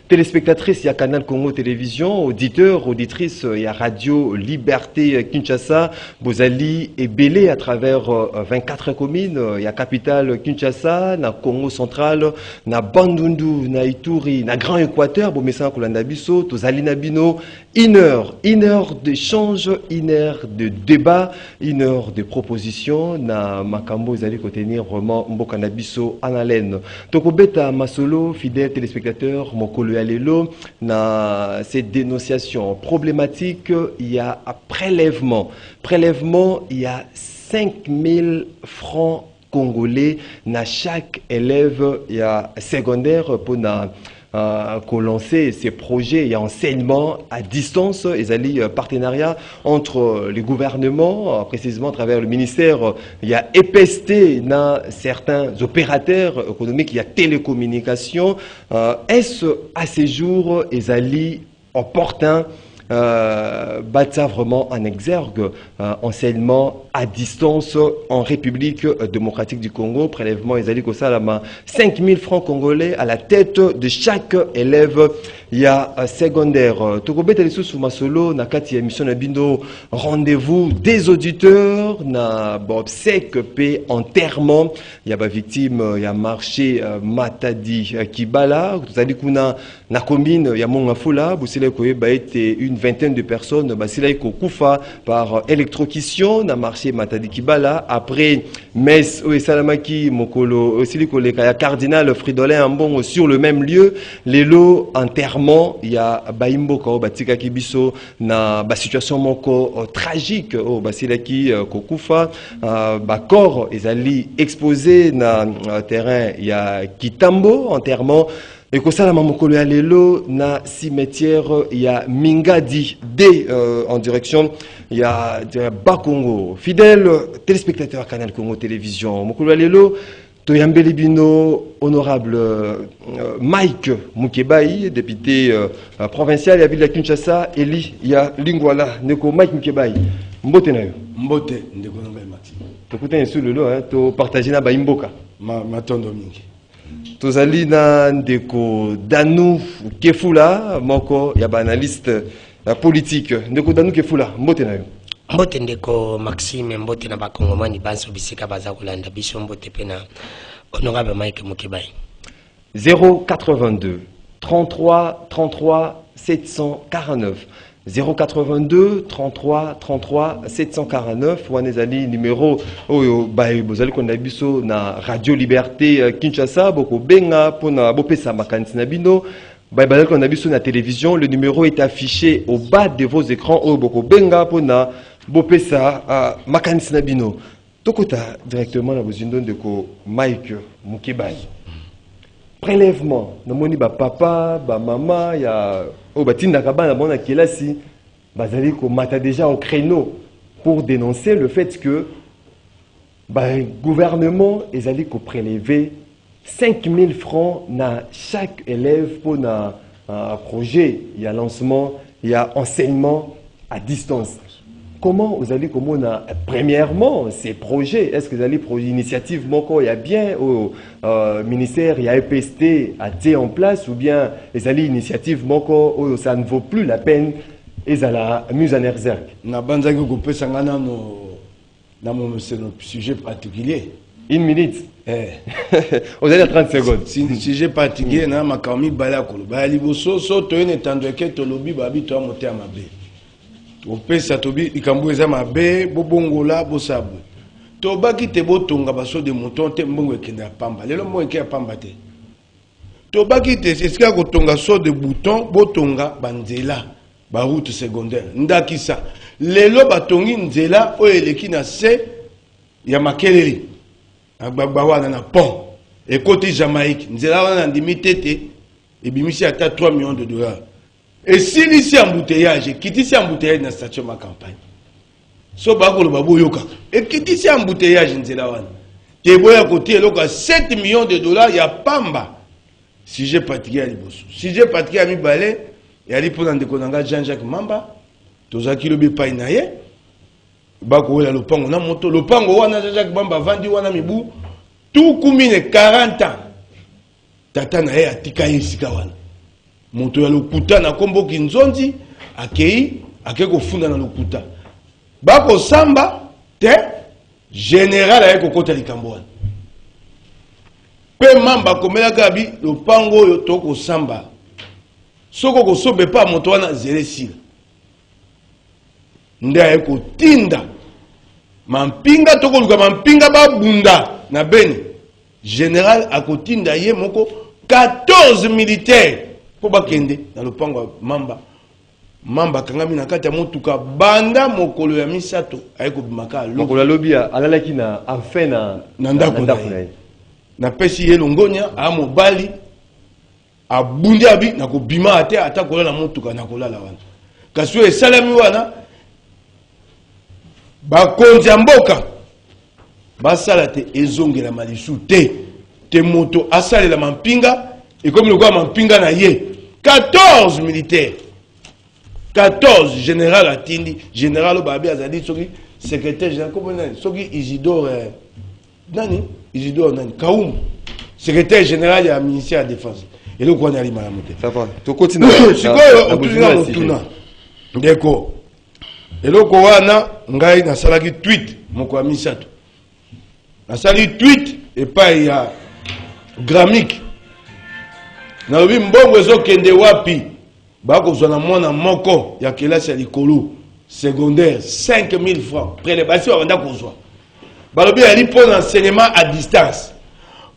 Téléspectatrices, il y a Canal Congo Télévision, auditeurs, auditrices, il y a Radio Liberté Kinshasa, Bozali et Belé à travers 24 communes, il y a Capitale Kinshasa, na Congo Central, na Bandundu, na Ituri, na Grand Équateur, Bomessa Kolandabiso, Tozali Nabino, une heure d'échange, une heure de débat, une heure de proposition, na Makambo Zali Kotenir vraiment Mbokanabiso en haleine. Tokobeta Masolo, fidèles téléspectateurs, Mokolo Alelo, na ces dénonciations problématiques, il y a un prélèvement. Prélèvement, il y a 5000 francs congolais na chaque élève, il y a secondaire pour lancer ces projets, il y a enseignement à distance, il y a partenariat entre les gouvernements, précisément à travers le ministère, il y a EPST dans certains opérateurs économiques, il y a télécommunications. Est-ce à ces jours, ils opportun battre vraiment en exergue enseignement à distance en République démocratique du Congo, prélèvement Ezali Kosalama, 5000 francs congolais à la tête de chaque élève. Il y a secondaire. Tokobet Alisu Soumasolo, Nakati émission Nabino, rendez-vous des auditeurs, na Bobsek P enterrement. Il y a victime, il y a marché Matadi Kibala, Tozali Kuna, na commune, il y a Mongafola, Boussile Koye, été une vingtaine de personnes, Basila Koufa par électrocution, na marché Matadi Kibala. Après, Metz, Salamaki, Mokolo, Silikoleka, il y a Cardinal Fridolin Ambon sur le même lieu. Les lots enterrement, il y a Baimboka, Batika Kibiso, na situation moko tragique, Basilaki Kokufa, Bakor, Ezali exposé na terrain, il y a Kitambo, enterrement. Et que ça, la Mamokolo Alelo, na cimetière, il y a Mingadi D en direction, il y a Bakongo. Fidèle téléspectateur Canal Congo Télévision, Mokolo Alelo, Toyambeli Bino, honorable Mike Mukebai, député provincial, il y a Ville Kinshasa, Eli, il y a Lingwala, Neko Mike Mukebai. Mbote na yo. Mbote, ndeko na ngai Maxime. Tokutana sur le lot, to partager na Baimboka. Matondo mingi. Tozali na ndeko Danou Kefula, moko ya analyste politique. Ndeko Danou Kefula, mbote na yo. Mbote ndeko Maxime, mbote na bakongomani banso bisika baza kolanda biso mbote pena honorable Mike Mukebai. 082 33 33 749 082 33 33 749 Wanezali numéro oyo bozali konda biso na Radio Liberté Kinshasa boko benga pona bopesa makanisi na bino bazali konda biso na télévision. Le numéro est affiché au bas de vos écrans oyo boko benga pona bopesa makanisi na bino. Tokota directement na bozindo ndeko Mike Mukebai. Prélèvement, nomoni ba papa, ba maman, ya batinda kabana bona kelasi, bazali ko mata déjà au créneau pour dénoncer le fait que le gouvernement ezali ko prélever 5000 francs na chaque élève pour un projet, il y a lancement, il y a enseignement à distance. Comment vous allez, premièrement, ces projets, est-ce que vous allez pour l'initiative, il y a bien au ministère, il y a EPST à été en place, ou bien les allées initiatives, ça ne vaut plus la peine, et ça la mise en exergue. Sujet particulier. Une minute. Vous avez 30 secondes. Sujet particulier, na makami balakolo. Baliboso so to ene tandweke to lobi babi to amote amabe. To pesa to bi ikambu eza mabe bobongola bosabwe. To baki te botonga baso de mouton te mbongo ekenda pamba. Lelo mbongo ekenda pamba te. To baki te esika ko tonga so de bouton botonga banzela ba route secondaire. Ndakisa. Lelo batongi nzela o eleki na se ya makeleli. Agbagba wana na pont. Et côté Jamaïque, nzela wana ndimi tete et bimisi ata 3 millions de dollars. Et si ici embouteillage, quitte ici embouteillage dans la station ma campagne. So bakolo babo yoka. Et quitte ici embouteillage nzela wana. Te boya côté loka 7 millions de dollars ya pamba. Si j'ai pratiqué à liboso. Si j'ai pratiqué à mi balé, et ali pour ndeko nanga Jean-Jacques Mamba, tozaki lobi painaye. Bako la lopango na moto, lopango wana Jean-Jacques Mamba vandi wana mibu. Tout combine 40 ans. Tata na ye atika yesika wana. moto ya lokuta na kombo kinzonzi akei kofunda na lokuta bako samba te général ayeko kota likambo wana pe mamba komelaka bi lopango oyo toko samba soko kosobe pa moto wana zele sila nde ayeko tinda mampinga toko luka mampinga babunda na beni général akotinda ye moko 14 militaires po bakende na lopango mamba kangami na kati ya motuka banda mokolo ya misato ayeko bimaka mokolo lobi alalaki na enfin na ndako na pesi ye longonya a mobali abundi abi na kobima ate ata kolala motuka na kolala wana kasi esalami wana bakonzi ya mboka basala te ezongela malisu te moto asalela mampinga ekomi lokola mampinga na ye 14 militaires 14 général atindi général babi azali soki secrétaire général comme nani soki Isidore nani Kaum secrétaire général ya ministère de la défense et le quoi ali malamote ça va to continue sikoyo otunga motuna ndeko eloko wana ngai nasalaki tweet moko ya misato nasali tweet epai ya Gramique nalobi mbongo ezokende wapi bakozwa na mwana moko ya kelasi ya likolo secondaire 5000 francs près basi babanda kozwa balobi yali mpo na enseignement à distance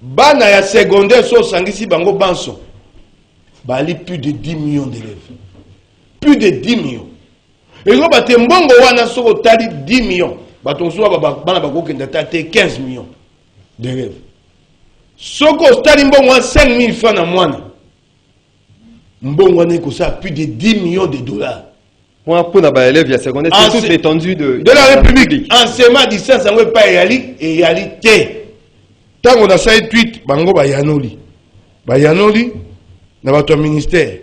bana ya secondaire so osangisi bango banso bali plus de 10 millions d'élèves plus de 10 millions eko bate mbongo wana soko tali 10 millions bato mosusu bana bakokenda ta te 15 millions d'élèves soko ostali mbongo wana 5000 francs na mwana mbongo wana ekosala plus de 10 millions de dollars pour na élèves ya secondaire c'est toute l'étendue de la République enseignement à distance yango pas eyali te tango na sali tweet bango bayanoli na bato ya ministère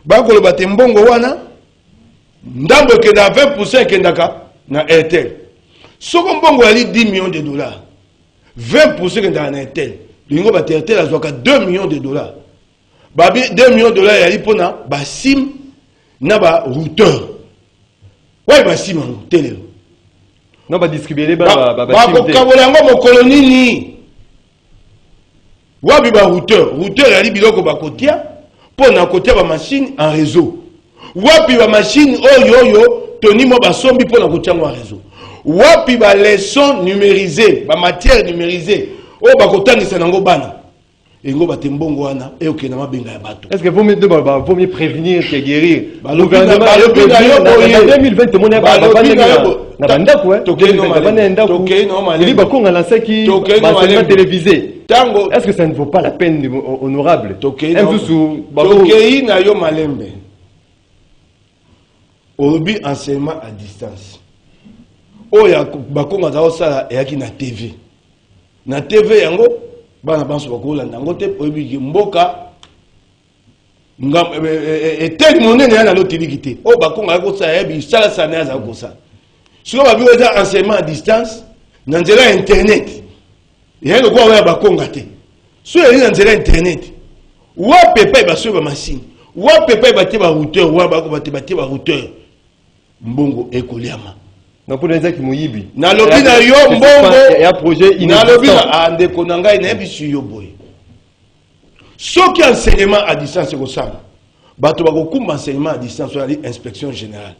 bakoloba te mbongo wana ndambo ekenda 20% ekendaka na Airtel soko mbongo yali 10 millions de dollars 20% ekendaka na Airtel lingo bate Airtel azwaka 2 millions de dollars babi 2 millions de dollars yali mpona basim na barouteur ouais basim yango telelo non badistribuer bakokabola yango mokolo nini wabi routeur yali biloko bakotia mpona kotia bamachine en réseau wapi bamachine oyo toni mo basombi mpona kotia yango en réseau wapi baleçon numérisé bamatière numérisée oyo bakotangisa nango bana engo bate mbongo wana eokenda mabenga ya bato est-ce que vaut mieux prévenir que guérir le gouvernement en 2020 tout le monde na bandako bakonga lansaki enseignement télévisé est-ce que ça ne vaut pas la peine honorable tokei na yo malembe olobi enseignement à distance oyo bakonga za osala eyaki na TV yango bana banso bakolanda yango te oyebi mboka eteli monene ya na lotiliki te oyo bakonga ya kosala yebi salasana ya azala kosala siko babi eza enseignement à distance na nzela ya internet eya lokola oyo ya bakonga te so yeli na nzela ya internet wapi epai basoyo bamashine wapi epai batie barouteur wapi batie barouteur mbongo ekoliama nalobi na yo mbongo nalobi na ndeko na ngai nayebi yo boye soki enseignement à distance ekosala bato bakokumba enseignement à distance oyo ali inspection générale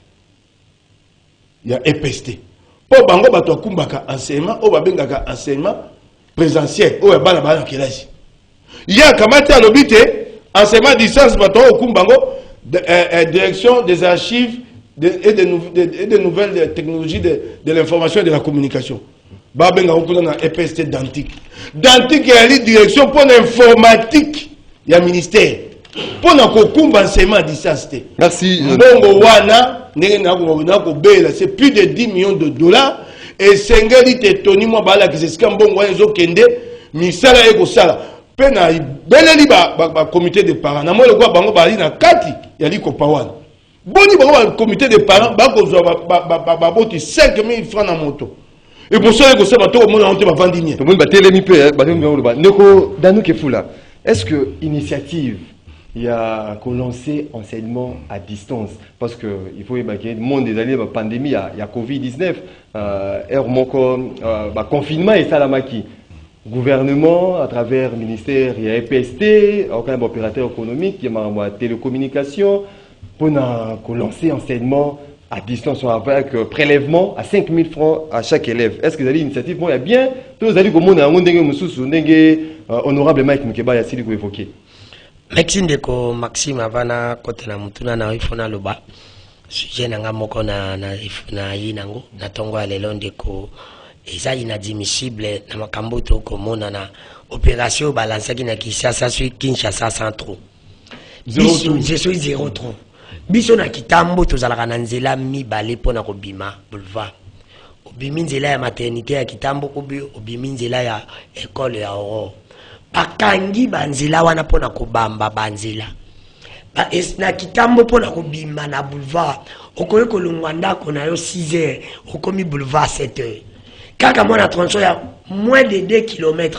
ya EPST mpo bango bato bakumbaka enseignement oyo babengaka enseignement présentiel oyo ya bana bana kelasi ye akamati alobi te enseignement à distance bato oyo okumba bango direction des archives et de nouvelles technologies de l'information et de la communication. Babenga okuna na EPST d'antique. D'antique est la direction pour l'informatique. Il y a ministère. Pour na kokumba enseignement à distance. Merci. Bongo wana c'est plus de 10 millions de dollars et sengeli te toni mo bala ki sesika mbongo wana ezokende misala eko sala. Pena beleli ba comité de parents. Na mo le kwa bango bali na kati ya liko pawana. Boni le comité de parents baboti 5000 francs na moto. Et pour ça, ça va tout le monde a vendu. Tout le monde va télémiper. Neko Danou Kefula. Est-ce que initiative il y a qu'on lancer enseignement à distance parce que il faut imaginer le monde des années de pandémie, il y a Covid-19, confinement et ça la maquille. Gouvernement à travers le ministère, il y a EPST, aucun opérateur économique, il y a la télécommunication pour lancer enseignement à distance avec prélèvement à 5 000 francs à chaque élève. Est-ce que vous avez une initiative? Bon, il y a bien, tous les comme on a un honorable Mike Mukeba, il y a aussi évoqué. Merci ndeko Maxime avana kote na mutuna na ifona loba sujet nanga moko na yinango na tongo alelo ndeko eza inadmissible na makambo to komona na opération balance qui na Kinshasa sur Kinshasa centre je suis 0 trop biso na kitambo tozalaka na nzela mibale pona kobima boulevard obimi nzela ya maternité ya kitambo obimi nzela ya école ya Oro bakangi banzela wana pona kobamba banzela na kitambo pona kobima na boulevard okoye kolongwa ndako na yo 6h okomi boulevard 7h kaka mwana tronçon ya moins de 2 km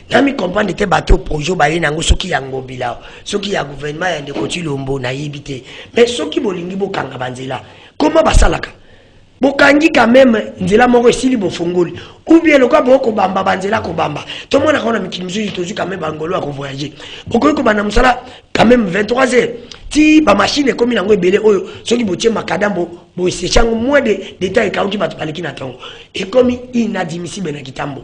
nami comprendre te bateau projet baye nango soki ya ngobila soki ya gouvernement ya ndeko Tshilombo na yibite mais soki bolingi bokanga banzela comment basalaka bokangi quand même nzela moko esili bofongoli ou bien le cas boko bamba banzela ko bamba to mona kona mikimizo tozu quand même bangolo a ko voyager boko ko bana musala quand même 23h ti ba machine comme nango ebele oyo soki botie makadambo bo sechango moins de détails ka uki batu paleki na tongo et comme inadmissible na kitambo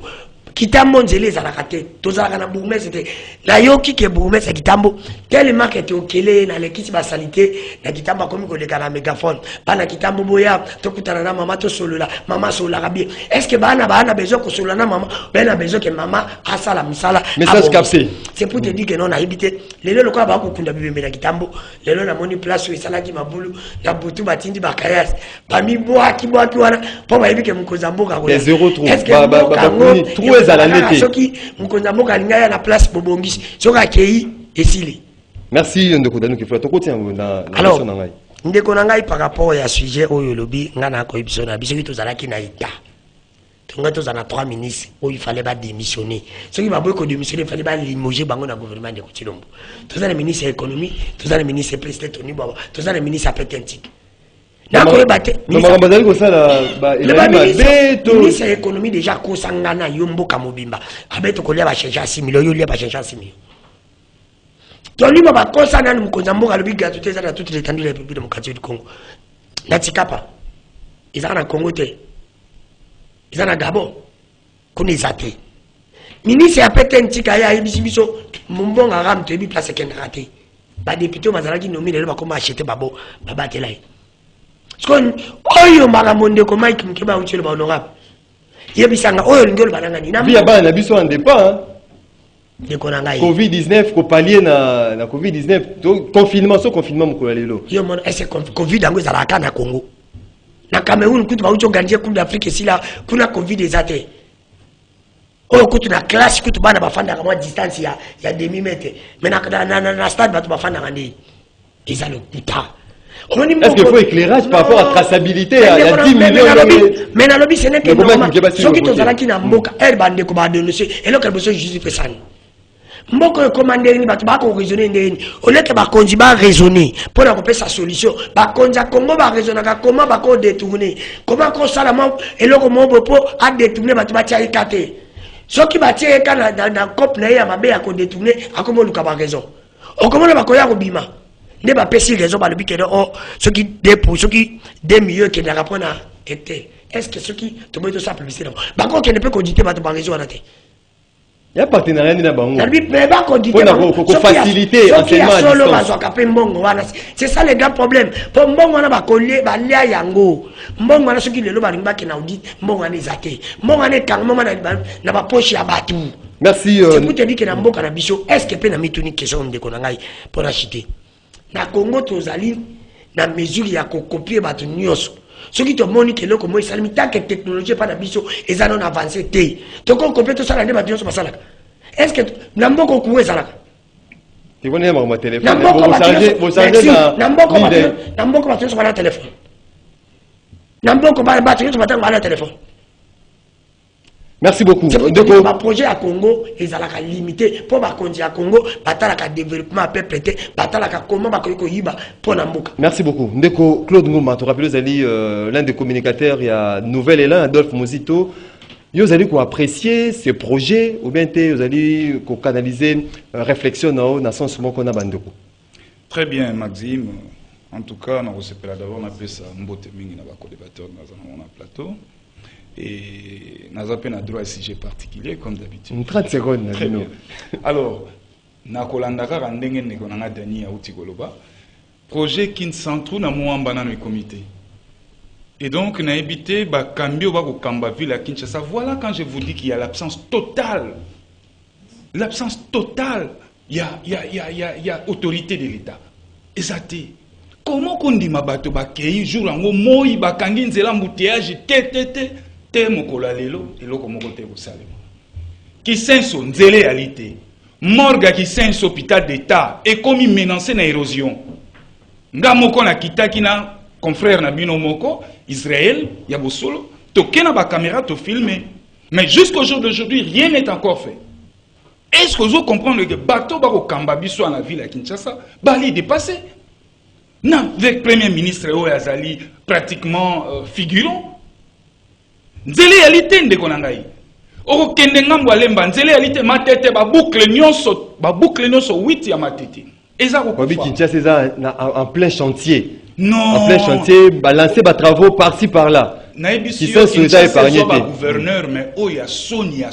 kitambo nzele ezalaka te tozalaka na bourgmestre te nayoki ke bourgmestre kitambo tellement que te okele na lekisi basalite na kitambo akomi koleka na mégaphone bana kitambo boya tokutana na mama tosolola mama solaka bien est-ce que bana besoin kosolola na mama bana besoin que mama asala misala message capté c'est pour te dire que non na habité lelo lokwa ba kokunda bibembe na kitambo lelo na moni place où esalaki mabulu na butu batindi bakayas bami boaki wana po ba yebike mukozamboka ko les 0 soki mukonza mboka linga ya na place bobongisi soki akei esili. Merci ndeko danu ke flato kotia na question na ngai ndeko na ngai par rapport ya sujet oyo lobi ngana ko ibiso na biso kitozalaki na ita tunga tozana 3 ministres où il fallait pas démissionner soki baboy ko démissionner il fallait pas limoger bango na gouvernement de Tshilombo tozana ministre économie tozana ministre président Tony Baba tozana ministre apetentique na ko bate mazali ko sala ba ministre économie déjà ko sangana yombo kamobimba abeto ko lia ba chercher 6 millions yo lia ba chercher 6 millions Tony Baba ko sana mkonza mboka lobi gratuité za toute l'étendue de la République démocratique du Congo na tikapa izana na Congo te izana Gabon kuni zate ministre apetentique ya ibisibiso mbonga ram te bi place kendra te ba député mazalaki nomi lelo ba koma acheter babo babatela skon oyo maramonde ko Mike Mukeba utile ba honorable yebisanga oyo lingelo bananga ni na via bana biso en dépend de konanga Covid-19 ko palier na Covid-19 donc confinement mukolo lelo yo mon est Covid ango zalaka na Congo na Cameroun kutu ba ucho ganje coupe d'Afrique sila kuna Covid ezate oyo kutu na classe kutu bana bafanda kama distance ya demi mètre mais na stade batu bafanda ngandi ezalo puta. Est-ce qu'il faut éclairage par rapport à traçabilité? Il y a 10 millions. Mais dans le but, ce n'est que normal. Ceux qui sont allés à Mboka, elles bandent comme à dénoncer. Et là, qu'elles besoin de justifier ça. Mboka commandé, il va raisonner. Au lieu que Bakonzi va raisonner pour accomplir sa solution. Bakonzi Congo va raisonner. Comment va détourner? Comment qu'on salamant et là comment on a détourné Batibatia et Kate. Ceux qui battent dans le cop n'a pas bien à détourner. À comment nous avons raison? On comment on va koya Robima? Ne pas pécher raison par le but que ceux qui pour ceux qui des milieux qui ne rapportent à été. Est-ce que ceux qui te mettent ça publicité là? Par contre, qui ne peut cogiter pas de raison à la tête. Il y a partenariat ni na bango. Mais pas cogiter. Pour faciliter l'enseignement à distance. C'est ça le grand problème. Pour mbongo na ba coller ba lia yango. Mbongo na ceux qui le lo ba rimba qui na audit mbongo na ezate. Mbongo na kangmo na ba poche ya batu. Merci. C'est pour te dire que na mboka na biso est-ce que peut na mituni question de konangai pour acheter. Na Congo tozali na mesure ya copier batu nyonso ceux qui te montrent que loko moi salimi tant que technologie pas na biso eza non avancé té to ko copier to sala ne batu nyonso basala est-ce que na mboko kuwe sala tu connais mon téléphone na mboko batu nyonso bana téléphone na mboko batu nyonso bana téléphone Merci beaucoup. C'est pour dire que le projet à Congo, ils ont limité. Pour le à Congo, le développement peuple, comment pour Nambuka. Merci beaucoup. Ndeko Claude Ngouma, tu rappelles l'un des communicateurs, il y a Nouvel Élan, Adolphe Mozito. Vous allez apprécier ces projets ou bien vous allez canaliser réflexion dans le sens où on a bandeko. Très bien, Maxime. En tout cas, on a d'abord appelé ça Mbote Mingi na co-débatteur dans un plateau. Et nous avons un droit à un sujet particulier, comme d'habitude. 30 secondes. Très bien. Alors, nous avons un dernier projet qui ne s'entroue dans le comité. Et donc, nous avons évité de ville à Kinshasa. Voilà quand je vous dis qu'il y a l'absence totale. L'absence totale. Il y a autorité de l'État. Et ça t'est. Comment on dit que bakei jour en moi bakangi nzela mbouteillage te mokola lelo eloko moko te kosalema ki senso nzele réalité morga ki senso hôpital d'état et comme menacé na érosion nga moko na kitaki na confrère na bino moko Israël ya bosolo to kena ba caméra to filmer mais jusqu'au jour d'aujourd'hui rien n'est encore fait. Est-ce que vous comprenez que bateau bako kamba biso na ville à Kinshasa bali dépassé? Non, avec le Premier ministre Oyazali, pratiquement figurant. Nzele yalité ndekonangai. Oko kendengambo alemba nzele yalité matete ba boucle nyonso 8 ya matete. Eza ko Wabi Kinshasa eza en plein chantier. Non. En plein chantier, balancer ba travaux par-ci par-là. Qui sont déjà épargnés. Gouverneur mais oya Sony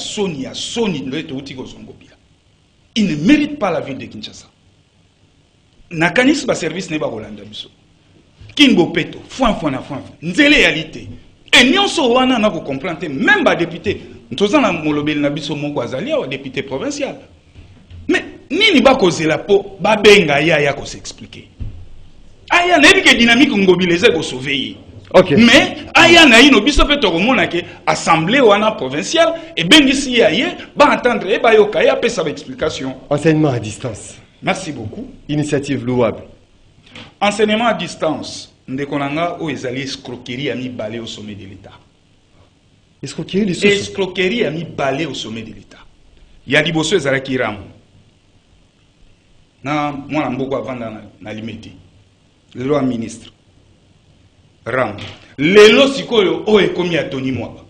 ndoto utiko zongobila. Il ne mérite pas la ville de Kinshasa. Nakanis ba service ne ba Rolanda biso. Kinbo peto, foin nzele réalité. Et nyonso wana na ko comprendre même ba député. Ntoza na molobeli na biso moko azali wa député provincial. Mais nini ba kozela po ba benga ya ko s'expliquer. Aya na que dynamique ngobileze ko sauver. Okay. Mais aya na ino biso pe to komona ke assemblée wana provinciale et bengisi ya ye ba entendre e ba yoka ya pesa ba explication. Enseignement à distance. Merci beaucoup. Initiative louable. Enseignement à distance. Ndekonanga o ezali escroquerie a mis balai au sommet de l'État. Escroquerie a mis balai au sommet de l'État. Il y a des bosso ezalaki ram. Na mwana mboko avanda na limiti. Le roi ministre. Ram. Lelo sikoyo o ekomi a Tony Mwaba.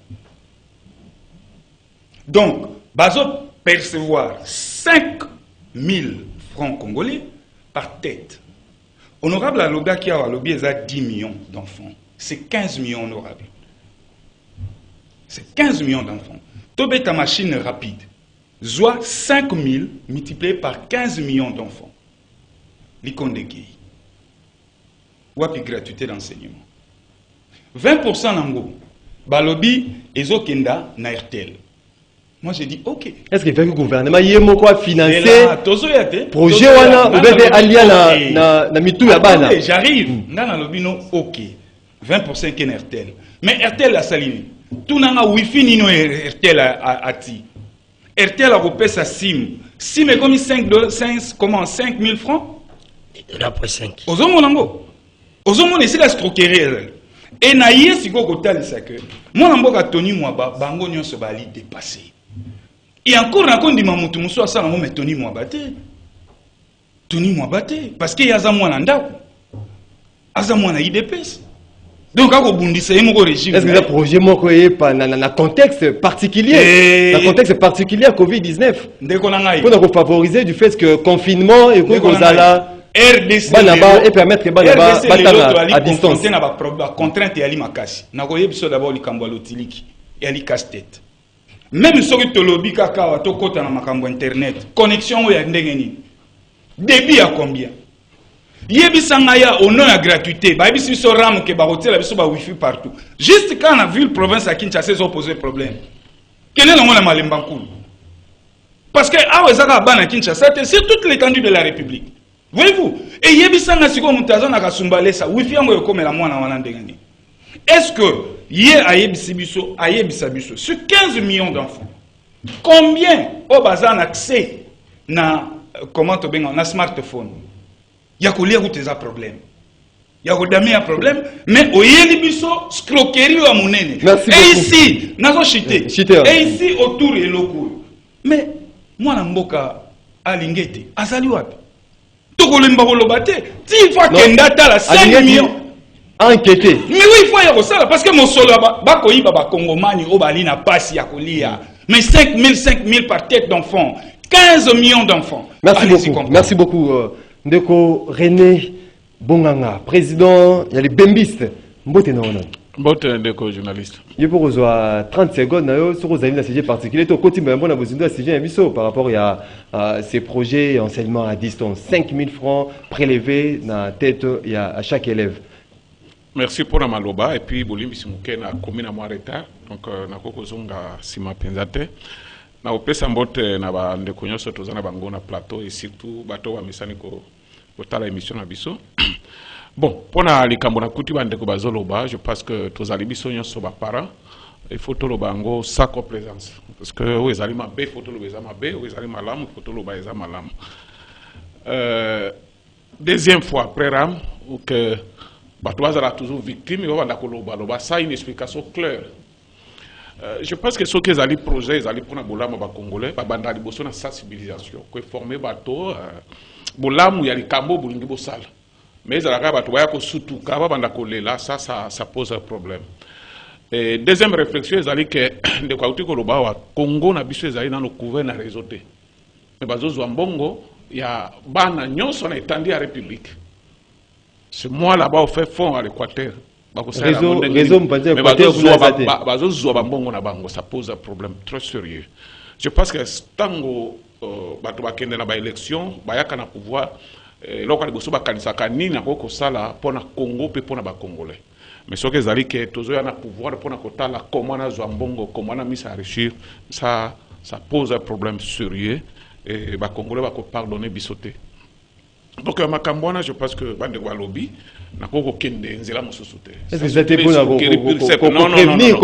Donc, bazo percevoir 5 000 francs congolais par tête. Honorable Aloga qui a lobby 10 millions d'enfants. C'est 15 millions honorables. C'est 15 millions d'enfants. Tobé ta machine rapide. Soit 5 000 multiplié par 15 millions d'enfants. L'icône de Guy. Wapi gratuité d'enseignement. 20% nango. Balobi ezokenda na RTL. Moi j'ai dit ok. Est-ce qu'il fait que le gouvernement y ait quoi financer projet wana ou bien alia na mitu ya bana. J'arrive. Ngana lobino ok. 20% ken RTL. Mais RTL a salini. Tout nanga wifi nino RTL ati. RTL a repé sa SIM. SIM est comme 5 000 francs. $5. Ozomo nango. Ozomo essaie de escroquerie. Et na yesi ko kotali sa que mon mboka Tony Mwaba bango nyonso bali dépasser. Et encore na kondi mamutu muso asala mo Tony Mwaba te. Tony Mwaba te parce que yaza mwana ndako. Aza mwana IDPS. Donc ako bundisa yemo ko régime. Est-ce que le projet moko est pas na contexte particulier? Dans contexte particulier à Covid-19. Ndeko na ngai. Pour favoriser du fait que confinement et que kozala RDC et permettre que Banaba à distance. Il y a des contraintes et makasi. Na koyebiso d'abord likambo lotiliki et ali casse-tête. Même si tu lobby kaka to kota na makambo internet, connexion ya ndengeni. Débit à combien? Yebisanga ya au nom à gratuité, ba yebisi so ram ke ba hotel biso ba wifi partout. Juste quand on a vu le province à Kinshasa ils ont posé problème. Quel est le nom de Malemba Nkulu? Parce que awezaka bana Kinshasa c'est toute l'étendue de la République. Voyez-vous? Et yebisanga siko mutazo na kasumbalesa wifi yango yokomela mwana wana ndengani. Est-ce que yé ayebisibiso ayebisabiso sur 15 millions d'enfants combien au bazar accès na comment to benga na smartphone? Ya ko lire tes problèmes. ya kodami ya problème mais oyeli biso scroquerie wa munene Merci et beaucoup. ici nazo chiter Chiter. et ici autour et loko mais mwana mboka alingete azali wapi tokolemba koloba te ti il faut kenda tala 5 millions enquêter. mais oui il faut y ça parce que mosolo ba koyiba ba kongomani o bali na pasi ya kolia mais 5000 par tête d'enfant 15 millions d'enfants. Merci beaucoup. Merci beaucoup. Ndeko René Bonganga, président, il y a les bembistes. Mbote na ona. Mbote ndeko journaliste. Il faut que 30 secondes sur vous avez un sujet particulier. Au côté mais bon a besoin d'un sujet biso par rapport à ces projets enseignement à distance 5000 francs prélevés dans la tête à chaque élève. Merci pour la maloba et puis bolimbi simuke na commune à retard donc na kokozonga sima penzate. Na opesa mbote na ba ndeko nyonso tozana bango na plateau et surtout bato ba misani ko tala émission na biso. Bon, pour na likambo na kuti ba ndeko bazoloba, je pense que tozali biso nyonso ba parents il faut toloba ngo sa complaisance parce que oui ezali mabe faut toloba eza mabe, oui ezali malamu faut toloba eza malamu. Deuxième fois après ram ou que bato bazala toujours victime ba ndako loba ça une explication claire. Je pense que ce que les projets, les alliés pour la boulama ba congolais, ba banda liboso na sensibilisation, que former bateau, boulamu ya likambo bulingi bosala. Mais la gaba bato ya ko sutu ka ba banda ko lela, ça pose un problème. Et deuxième réflexion, les alliés que de quoi uti ko loba wa Congo na biso les alliés dans le couvert na réseauté. Mais bazozo mbongo ya bana nyonso na étendue à République. C'est moi là-bas au fait fond à l'Équateur. Réseau ça pose un problème très sérieux. Je pense que tango bato bakende na ba élection bayaka na pouvoir loko liboso bakanisaka nini na koko sala pona Congo pe pona ba congolais. Mais ce que zali que tozo ya na pouvoir pona kotala comment na zwa mbongo comment na misa enrichir ça pose un problème sérieux et ba congolais ba ko pardonner bisoté. Donc Makambwana, je pense que bande lobby n'a pas kende nzela mosusute. Est-ce que c'était pour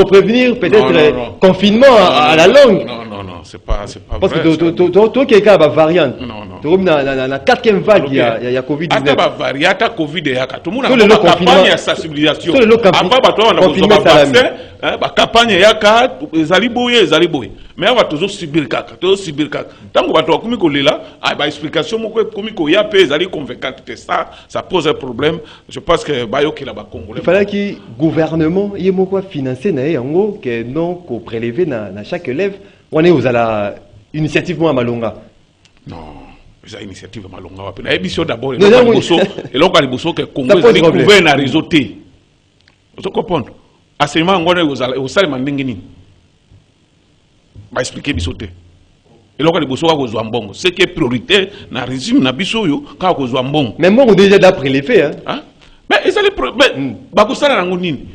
prévenir peut-être confinement à la longue? Non, c'est pas parce vrai. Parce que toi quelqu'un va variante. Non. Tu na 4e vague il y a Covid-19. Ata ba variante Covid ya ka. Tout le monde a une campagne de sensibilisation. Après bato on a besoin vaccin, ba campagne ya ka ezali boye. Mais on va toujours subir kaka. Tant que bato komi ko lela, ba explication moko komi ko ya pe ezali convaincante que ça pose un problème. Je pense que bayoki la ba congolais. Il fallait que le gouvernement y ait quoi financer na yango que non ko prélever na chaque élève. On est aux la initiative moi Malonga. Non, c'est initiative Malonga wa pe. Na émission d'abord et donc aliboso que Congo est couvert na réseau T. Vous comprenez? Assaillement ngone aux salima ndenge nini. Ba expliquer bisoté. Et là, les bourgeois ont mbongo. Ce qui est priorité dans le régime, na biso yo, quand on a mbongo. Mais moi, on déjà d'après les faits. Hein? Mais ils allaient bakosala nango nini?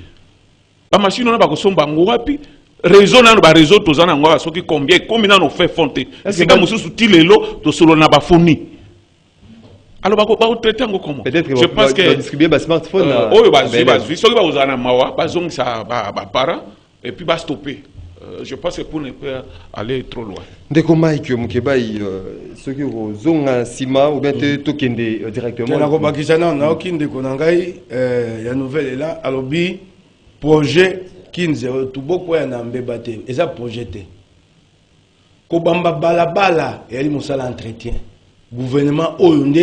Ba machine on a bakosomba ngowapi? Réseau na ba réseau tozana ngwa soki combien na fait fonte. C'est comme mususu tilelo to solo na ba foni. Alors bako traiter ngo comment? Je pense que distribuer ba smartphone. Oh ba soki ba uzana mawa, ba zongi sa ba para et puis ba stopper. Je pense que pour ne pas aller trop loin. Dès que Mike Mukebai, ceux qui ont un cima ou bien tokende directement. La Robakisana, on a aucun de Konangai, la nouvelle est là. Alors, projet qui nous est tout beaucoup en ambébaté. Et ça, projeté. Kobamba balabala, et elle m'a l'entretien. Gouvernement Oyonde,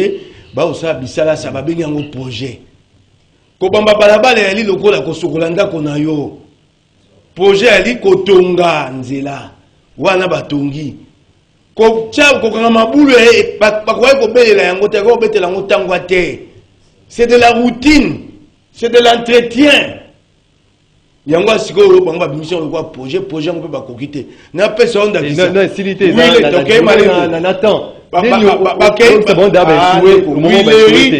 bah, ça, bisala, ça va bien un projet. Kobamba balabala, elle est le coup, la Kosokolanda Konayo. Projet ali kotonga nzela wana batongi ko tcha ko kanga mabulu bakwa ko belela yango te ko betela ngo tangwa te. C'est de la routine, c'est de l'entretien. Yango siko bango ba mission ko projet on peut pas kokite na pesa onda kisa non silité na Nathan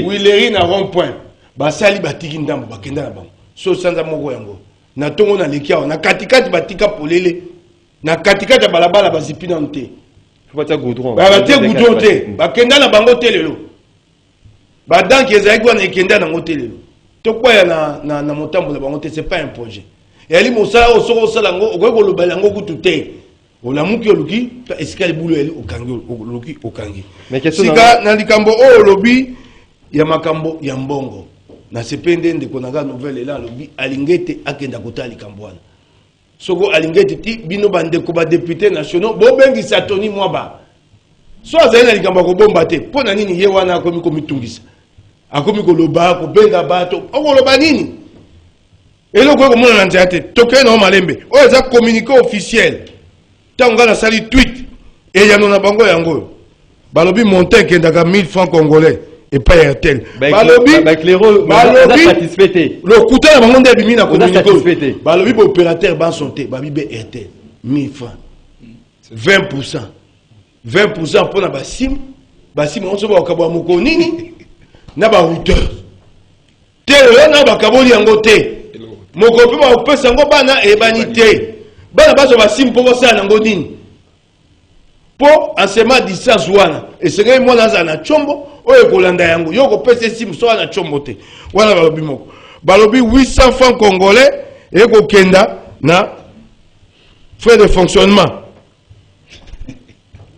Willery na rond point basali batiki ndambo bakenda na bango so sanza moko yango na tongo na lekia na katikati batika polele na katikati ya balabala bazipi na nte batia goudron te bakenda na bango te lelo badanki ezali kwa na ekenda na ngo te lelo tokwaya na motambo na bango te c'est pas un projet yali mosala osoko osala ngo okoki kolobela yango kutu te olamuki oluki esika libulu yali okangi sika na likambo oyo olobi ya makambo ya mbongo na sepende ndeko nanga nouvelle là lobi alingete akenda kotali kambwana soko alingete ti bino bandeko ba député nationaux bobengisa Tony Mwaba so azali na likambo ko bomba te pona nini ye wana akomi komitungisa akomi koloba ko benga bato okoloba nini eloko ko mona na nzate tokene na malembe o eza communiqué officiel tanga na sali tweet et yano na bango yango balobi monter kendaka 1000 francs congolais et pas RTL. Balobi satisfait. Le coût de bango ndebi mina communiqué. Balobi bo opérateur ban santé, babi be RTL 1000 francs. 20%. 20% pour na basim on se ba kabwa moko nini na ba routeur. Te na ba kaboli yango te. Moko pe ba opesa ngo bana e banité. Bana baso basim po bosa nango nini. Po enseignement distance wana et c'est que moi naza na chombo oyo kolanda yango yoko pese sim so na chombo te wana balobi moko balobi 800 francs congolais et ko kenda na frais de fonctionnement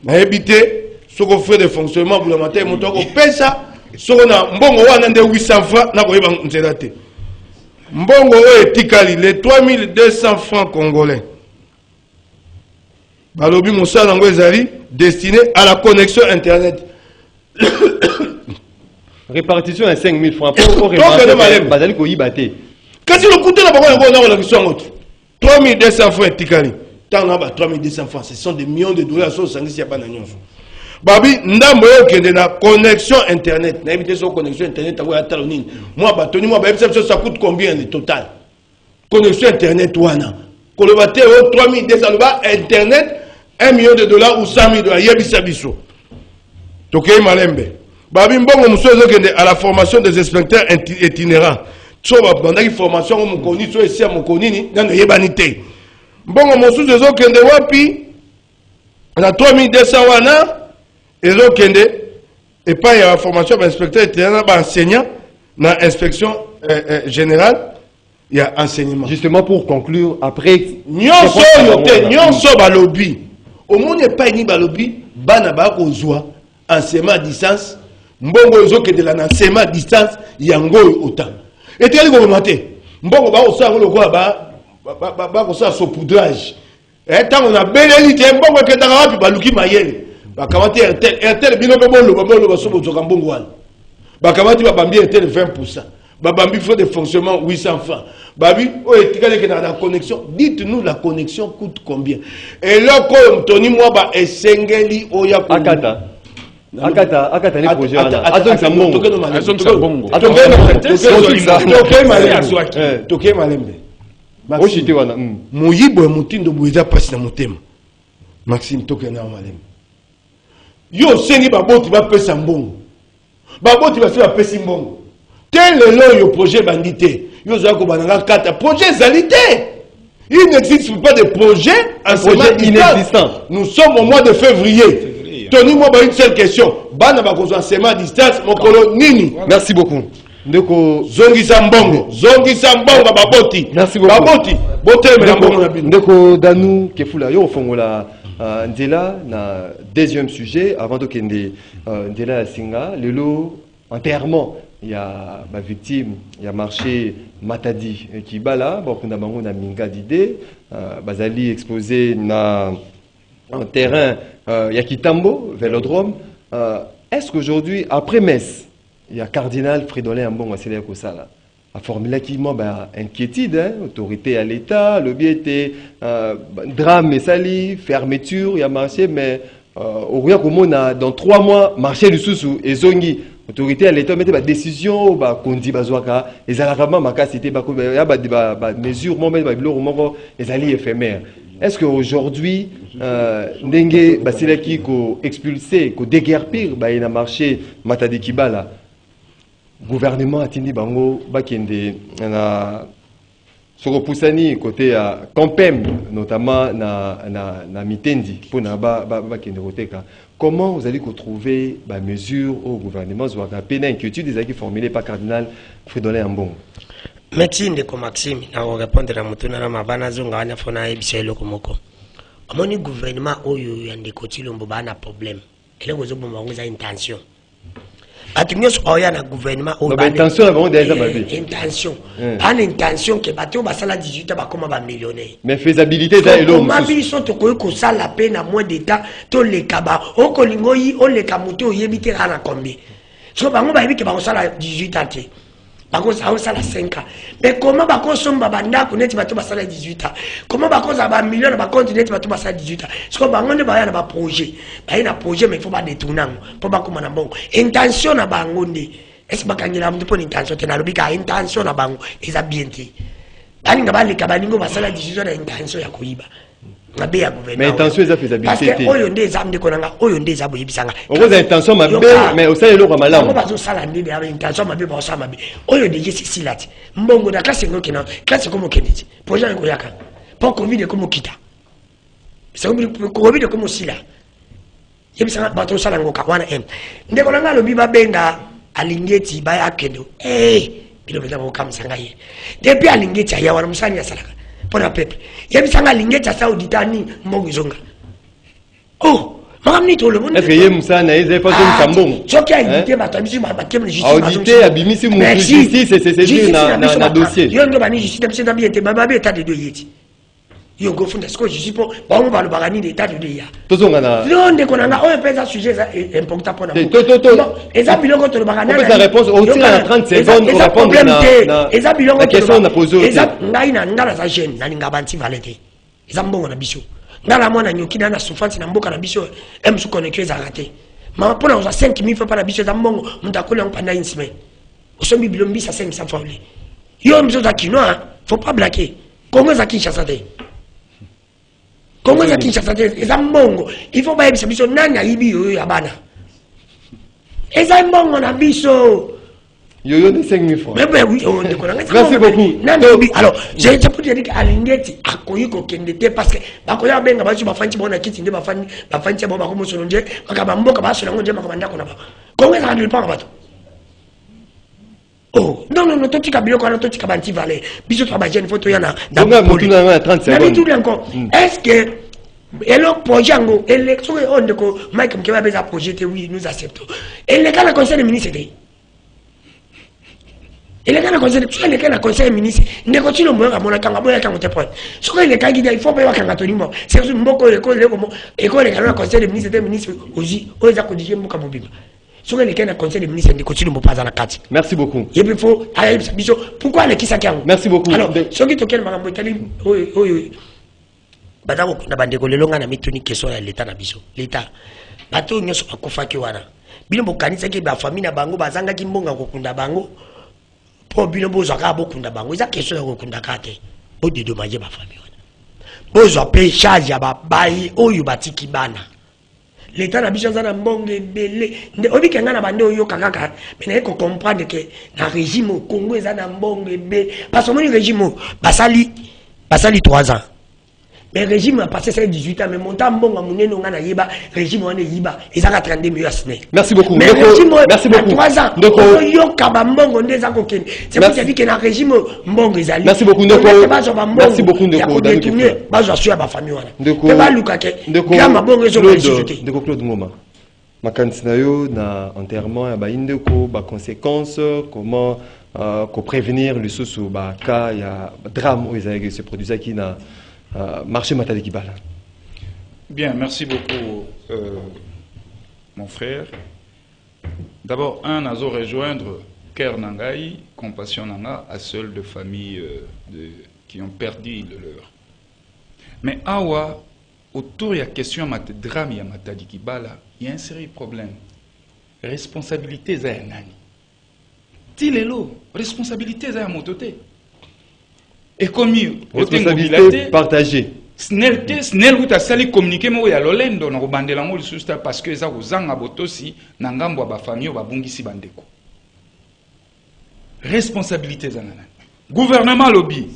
na habité soko frais de fonctionnement pour le matin moto ko pesa soko na mbongo wana nde 800 francs na ko yeba nzela te mbongo oyo etikali les 3200 francs congolais. Balobi Moussa Nango ezali destiné à la connexion internet. Répartition à 5000 francs pour Bazali ko yibate. Kasi le coût de la banque on a la question 3200 francs tikali. Tant na ba 3200 francs, ce sont des millions de dollars so sangi ya bana nyonso. Babi ndambo yo kende na connexion internet. Na éviter so connexion internet à wa talonine. Moi ba Tony moi ba ça coûte combien le total? Connexion internet wana. Kolobaté 3200 ba internet 1 million de dollars ou 100 000 dollars. Yebisa biso. Tokei malembe. Babi mbongo musozo kende à la formation des inspecteurs itinérants. So ba bandaki formation mo koni so esi mo konini ngana yebanité. Mbongo musozo kende wapi? Na 3200 wana ezo kende et pas ya formation d'inspecteur itinérant ba enseignant na inspection générale. Il y a enseignement. Justement pour conclure, après... Nyonso yote, nyonso balobi. Au monde n'est pas ni balobi, bana ba kozwa enseignement à distance, mbongo yozo ke de l'enseignement à distance, yango autant. Et tu as dit maté, mbongo ba osa ngolo kwa ba kosa saupoudrage. Et tant on a beleli te mbongo ke ndaka wapi baluki mayele. Ba kamati RTL bino ko bolo ba sobo zoka mbongo wana. Ba kamati ba bambi RTL 20%. Babambi faut de fonctionnement 800 francs. Babi, la connexion. Dites-nous la connexion coûte combien? Et là, comme Tony Mwaba et Sengeli Oya Akata ni projet. Azon Sambongo. Toke malembe. Oshite wana. Moyibo mutindo buiza pasi na motema. Maxime toke na malembe. Yo sengi baboti ba pesa mbongo. Baboti ba se ba pesi mbongo. Tel est le projet bandité. Projet zalité. Il n'existe pas de projet inexistant. Nous sommes au mois de février. Tenez-moi une seule question. Merci beaucoup. Zongi Sambongo baboti. Merci beaucoup. Baboti. Ndeko Danou Kefula yo fongola ndela na deuxième sujet avant de kende ndela singa lelo enterrement. Il y a ma victime, il y a marché Matadi qui bala, bon kuna bango na minga d'idée, bazali exposé na un terrain il y a Kitambo, Vélodrome. Est-ce qu'aujourd'hui après Metz, il y a cardinal Fridolin Ambongo Asselia Kosala a formulé qui inquiétude, hein, autorité à l'État, le biais était drame et sali, fermeture, il y a marché mais au Ria Komona dans 3 mois marché du Soussou et Zongi. Autorité à l'État mettait des décisions, kondi bazwaka, les alarmements makasité ba mesures les alliés éphémères. Est-ce qu'aujourd'hui ndenge basilaki ko expulser, ko déguerpir ina marché Matadi Kibala gouvernement atindi bango bakende na Sokopusani côté à Campem notamment na Mitendi pour na bakende roteka. Comment vous allez retrouver des mesures au gouvernement sur la peine inquiétude des acquis formulés par cardinal Fridolin Ambongo? Merci ndeko Maxime na répondre à mutuna na mabana zonga wana fona ebiselo komoko. Amoni gouvernement oyo ya ndeko Tshilombo ba na problème. Ele gozo bomba ngoza intention. Attention au gouvernement au intention avant déjà babi. Intention. Pas intention que bateau ba sala 18 ba comme ba millionnaire. Mais faisabilité ça est l'homme. Ma vie sont to ko ça la peine à moins d'état to le kaba o kolingo yi o le kamuto yebite ana combien. So bango ba yebike ba ko sala 18 ans. Ba ko ça la 5 ans. Mais comment ba ko somba banda ko neti bateau ba sala 18 ans. Comment ba ko za ba million ba continuer bateau ba sala 18 ans. So bango ne ba ya na ba projet. Ba ya na projet mais il faut pas détourner pour ba ko mana bon. Intention na bango ndi. Est-ce que bakangila mtu poni intention tena lobika intention na bango eza bien te. Bani ngabali kabaningo basala 18 ans na intention ya kuiba. Ngabe ya gouvernement. Mais intention eza faisabilité. Parce que oyo nde ezamde konanga oyo nde ezabo yebisanga. Okoza intention mabe mais osala eloko malamu. Ngo bazo sala ndebe ya intention mabe ba osala mabe. Oyo nde yesi silati. Mbongo na classe ngo kena classe comme keneti. Projet ngo yaka. Pour Covid comme kita. C'est Covid comme sila. Yebisanga bato sala ngo ka wana em. Ndeko nanga lobi babenga alingeti baya akendo bilo beza ko kamsanga ye depuis alingeti ya wana musani ya salaka pona pepe yebisanga alingeti ya sauditani mbongo zonga makamni to le monde est-ce que ye musana eze pas comme sambongo soki audité batabisi batem justice audité abimisi mu justice c'est na dossier yo ndo bani justice tamsi na bien te baba beta de yeti yo go funda sko justice po ba mo balo bagani d'état de ya tozonga na non de konanga o pesa sujet ça important pour na eza biloko to bagana na réponse au tir en 30 secondes on répondre na eza biloko la question na poser eza ngai na ngala za jeune na linga banti valete eza mbongo na biso ngala mwana nyoki na souffrance na mboka na biso emsu connecter za raté ma pona uza 5000 fois para biso za mbongo mtakula mpanda insime osombi bilombi sa 500 fois yo mzo za kinoa faut pas blaguer Congo za Kinshasa te Congo za Kinshasa te eza mbongo il faut ba yebisa biso nani ayibi yo ya bana eza mbongo na biso yo de 5000 fois mais oui on est connaît merci beaucoup alors j'ai pour dire que alingeti akoyi ko kende te parce que bakoya benga ba ba fanti bona kiti nde ba fanti ba ko mosono nje makaba mboka ba solo nje makaba ndako na ba Congo za ndile pa bato non, toi tu as bien quoi, toi tu as banti valé. Bisous toi bagène photo yana. Dans le 30 secondes. Est-ce que et le projet ngo élection on de ko Mike Mkewa beza projet oui nous acceptons. Et le cas la conseil des ministres et le cas la conseil le cas la conseil des ministres ne continue mo ga mona kanga boya kanga te point. Ce que le cas il faut pas kanga to nimo. C'est mboko école le conseil des ministres aussi oza ko dije mboka bobima. Sur les cas, le conseil des ministres ne continue pas à la carte. Merci beaucoup. Et puis, il faut aller pourquoi les qui s'acquièrent. Merci beaucoup. Alors, ce qui est auquel Mme Boitali, oui. Badako, na bandeko, le long, on a mis une question à l'État. L'État. Bato, nous sommes à Kofakiwana. Bilo Bokanisa qui est la famille na bango, bazanga qui mbonga kokunda bango. Pour bilo bozaka bokunda bango. Ils ont question de kokunda kate. Bo dédommager ma famille. Bozo paye charge ya babayi, oyo batiki bana. L'État n'a besoin d'un bon belé. On dit qu'il y a un bandit au Kaka, mais il faut comprendre que le régime au Congo est un bon belé. Parce que le régime, Basali 3 ans. Mais le régime a passé 18 ans, mais mon temps bon à mon nom à Yiba, régime on est Yiba, ils ont 32 millions. Merci beaucoup. Mais le régime merci beaucoup. 3 ans. C'est pour ça que le régime bon ils allaient. Merci beaucoup. Merci beaucoup de Claude Ngoma. Makanisi na yo na enterrement ya baindeko ba conséquences comment prévenir le sous ba cas ya drame où ils se produisent qui na marché Matadi Kibala. Bien, merci beaucoup, mon frère. D'abord, à rejoindre Cœur Nangaï, Compassion Nanga, à seules de familles qui ont perdu le leur. Mais awa, autour de la question de drame ya Matadi Kibala, il y a un sérieux problème. Responsabilité za nani. Tilelo, responsabilité za mototé. Et comme responsabilité partagée. Snell ou ta sali communiquer mo ya lolendo na bandela mo lisusta parce que za kozanga botosi na ngambo ba famille ba bungisi bandeko. Responsabilité za nana. Gouvernement lobby.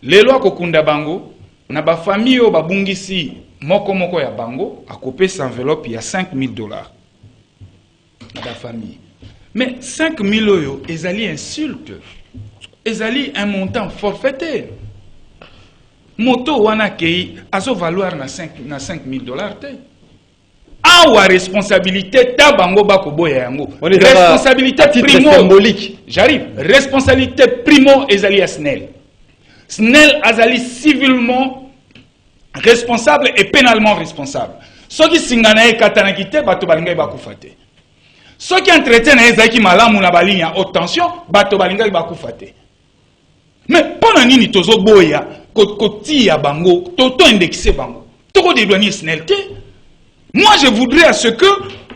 Les lois kokunda bango na ba famille ba bungisi moko ya bango a coupé cette enveloppe il y a $5,000 na ba famille. Mais 5,000 euros ezali insulte. Ezali un montant forfaitaire. Moto wana kei azo valoir na $5,000 te. awa responsabilité ta bango bakoboya yango responsabilité primo symbolique. J'arrive. Responsabilité primo ezali SNEL. SNEL azali civilement responsable et pénalement responsable. Ceux qui singana e katana kite bato balinga bakufa te. Ceux qui entretiennent ezaki malamu na baligne à haute tension bato balinga bakufa te. Mais pendant nini tozo boya koti ya bango toto indexé bango. Toko dédouanier SNEL te. Moi je voudrais à ce que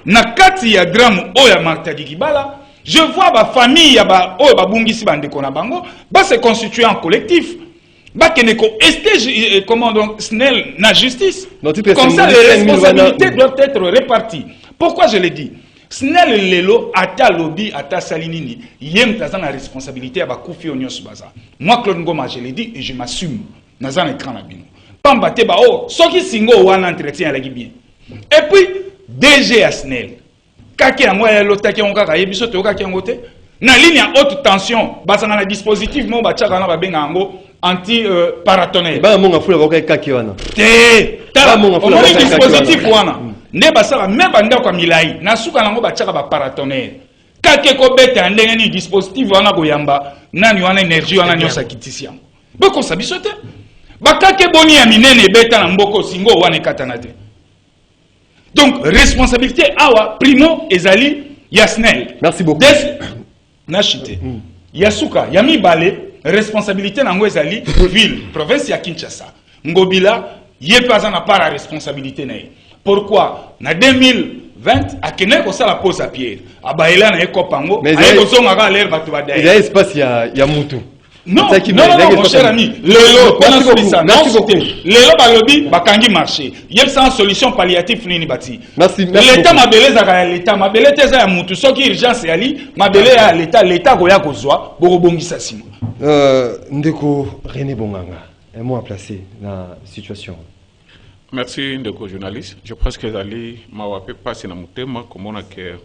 nakati ya drame oya Martha Dikibala, je vois ma famille ya ba oya babungisi bandeko na bango ba se constituer en collectif. Comment donc SNEL na justice. Comme ça, les responsabilités doivent être réparties. Pourquoi je l'ai dit? SNEL lelo ata lobby ata salinini yem taza na responsabilité à bakufi onyo subaza. Moi Claude Ngoma je l'ai dit et je m'assume. Naza na écran na bino. Pamba te ba oh soki singo wana entretien ala bien. Et puis DG à SNEL. Kaki yango ya lotaki on kaka yebiso to kaki yango te. Na ligne à haute tension basanga na dispositif mo ba tchaka na ba benga yango anti-paratonnerre. Bah, mon affaire va être kakiwana. Mon dispositif wana. Ne basara même banda kwa milai. Na suka nango ba tchaka ba paratonnerre. Kake ko bete andenge ni dispositif wana goyamba. Nani wana énergie wana nyosa kitisi yango. Boko sabisote. Ba kake boni ya minene beta na mboko singo wana katana te. Donc responsabilité awa primo ezali SNEL. Merci beaucoup. Nashite. Yasuka yami balé. Responsabilité nango ezali ville province ya Kinshasa ngobila ye pas na part responsabilité na. Pourquoi na 2020 akene ko sala pose à Pierre abaela na ekopango aye ko zonga ka l'air batu badai il y a espace ya mutu. Non, mon cher ami, lelo balobi bakangi marché. Yeb sans solution palliative nini bati. Merci. L'état mabele za l'état mabele teza ya mutu soki urgence yali mabele ya l'état goya kozwa borobongisa sima. Ndeko René Bonganga, un mot à placer dans la situation. Merci Ndeko journaliste. Je pense que Zali m'a passé dans mon thème comme on a que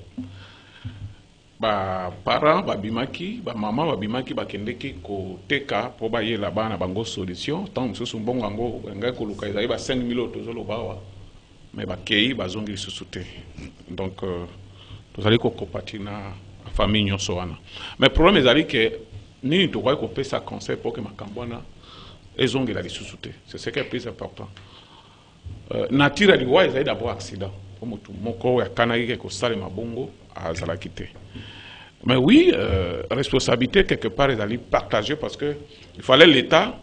ba parents babimaki ba maman babimaki bakendeki ko teka po ba ye là-bas na bango solution tant mususu mbongo ngo ngai ko luka ezali ba 5000 autres zolo bawa mais ba kei bazongi susute donc tozali ko kopati na famille nyonso wana mais problème ezali que nini to ko pesa conseil pour que makambwana ezongi la susute c'est ce qui est plus important nature aliwa ezali d'abord accident pour mutu moko ya kanaki ko sale mabongo azala kité. Mais oui, responsabilité quelque part est allée partager parce que il fallait l'État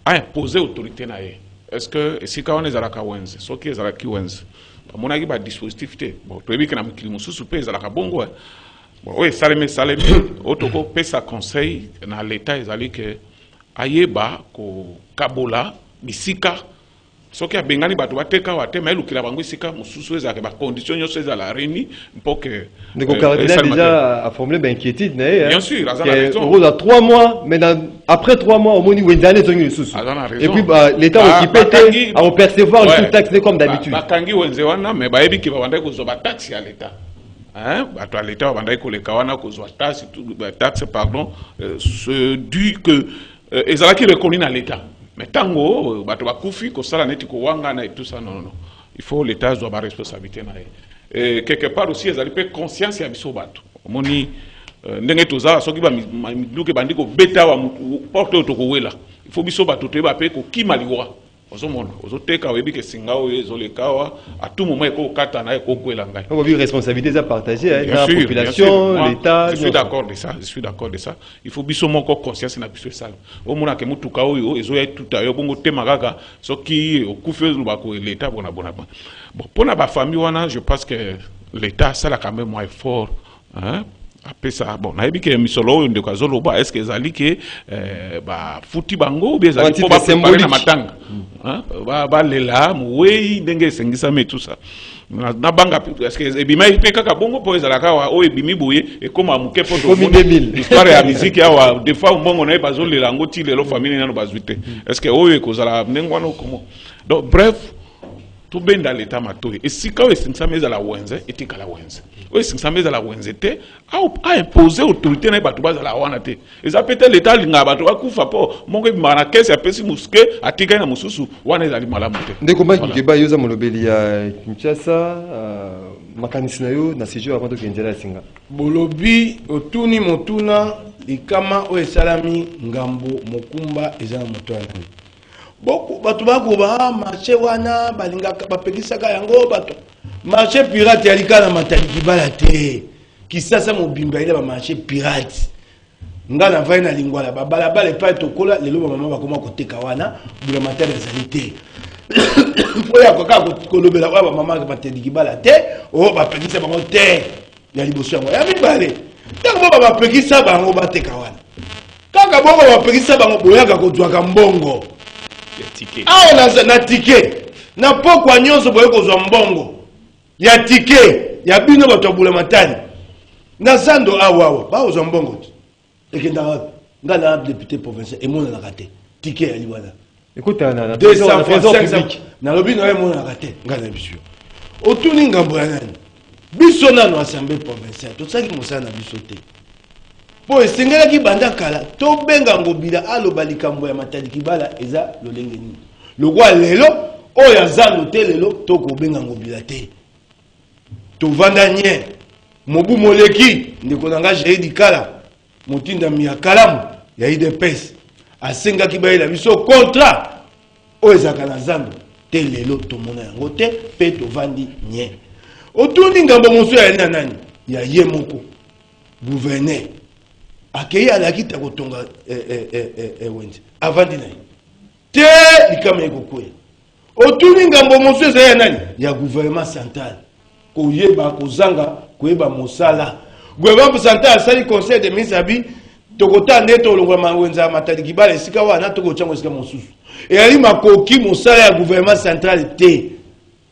a imposé l'autorité. Est-ce que si quand on est à la Kawenz, ce qui est à la Kiwenz, mon avis, il dispositif, bon, tu as vu que nous sommes à la Kabongo. Bon, oui, salé, autoco pesa conseil dans l'État est allé que Ayeba, Kabola, Bisika. Ce qui a bengani bato bateka wate mais lukila bango sika mususu ezaka ba conditions nyonso ezala réuni pour que Ndeko Cardinal déjà a formulé inquiétude bien sûr au dans 3 mois mais après 3 mois au moni wendane zongi lisusu et puis l'état occupé à percevoir une taxe comme d'habitude bakangi wenze wana mais ba yebi ki ba wanda ko zo ba taxe à l'état hein bato à l'état wanda ko le kawana ko zo taxe tout taxe pardon ce dû que ezala ki reconnu dans l'état. Mais tango, bato bakufi, ko sala neti ko wangana et tout ça, non. Il faut l'État doit avoir responsabilité na. Et quelque part aussi, ils ont conscience ya biso bato. Moni ndenge toza soki ba miduke bandiko beta wa porte otokowela. Il faut biso bato te ba pe ko kimaliwa. Ozomona, ozoteka webi ke singao ezolekawa à tout moment eko kata na eko kwela ngai. On va vivre responsabilité à partager dans la population, l'État. Je suis d'accord de ça, je suis d'accord de ça. Il faut biso moko conscience na biso ça. O mona ke mutuka oyo ezoya tout ayo bongo temagaka soki okufe lubako l'État bona. Bon pour na ba famille wana, je pense que l'État ça là quand même moins fort, hein. Après ça, bon, na ebike misolo de kazolo ba est-ce que ezali ke ba futi bango ou bien ezali pour ba préparer na matanga hein ba lela muwei ndenge sengisa me tout ça na banga est-ce que ebima ipeka ka bongo po ezala ka o ebimi boye e koma muke po to histoire ya musique ya des fois mbongo na ba zolela ngo ti lelo famille na no bazwite est-ce que oyo ekozala ndengwana komo donc bref tout bien dans l'état matori. Et si quand est-ce que ça met à la wenze, et t'es qu'à la wenze. Est-ce que ça met à la wenze, à imposer autorité n'est pas tout bas à la wanate. Et ça peut être l'état linga ba toi kufa po mon que mana kesi apesi muske atika na mususu wana ezali malamu te. Ndeko Mike Mukeba yoza molobeli ya Kinshasa makanisi na yo na sijo avant de kenjela singa. Bolobi otuni motuna likama o esalami ngambo mokumba ezana motwana. Boko batu bako ba marché wana balingaka bapekisaka yango bato. Marché pirate ya likana mataliki balate. Kisasa mobimba ile ba marché pirate. Ngana vai na lingwala babala bale pa tokola lelo mama bakoma koteka wana bula matériel sanité. Oya koka kolobela wa mama ka bataliki balate o bapekisa bango te ya liboso yango. Ya mibale. Tango bapekisa bango bateka wana. Kaka bongo bapekisa bango boyaka kozwaka mbongo. Ah, na ticket. Na pokwa nyonso boye kozwa mbongo. Ya ticket, ya bino bato abula matani. Na sando awawa, ba ozwa mbongo. Ekenda ngana député provincial et mona na raté. Ticket ya liwana. Écoute, na trésor public. Na lobi na mona na raté, ngana biso. Otuni ngambo ya nani? Biso na no assemblée provinciale. To saki mosana na biso te. Po esengelaki banda kala to benga ngobila aloba likambo ya mataliki bala eza lolenge nini lokwa lelo oya zando te lelo to ko benga ngobila te to vanda nye mobu moleki ndeko nanga jeidi kala motinda mi ya kalamu ya IDPS asengaki bayela biso contrat oya zaka na zando te lelo to mona yango te pe to vandi nye otundi ngambo mosu ya nani ya ye moko gouverneur akei alakita kotonga wenzi avandi na te likama ekokwela otuni ngambo mosu eza ya nani ya gouvernement central koyeba kozanga koyeba mosala gouvernement central asali conseil de ministre abi tokota nde tolongola wenza mataliki bala esika wana tokotyango esika mosusu eyali makoki mosala ya gouvernement central te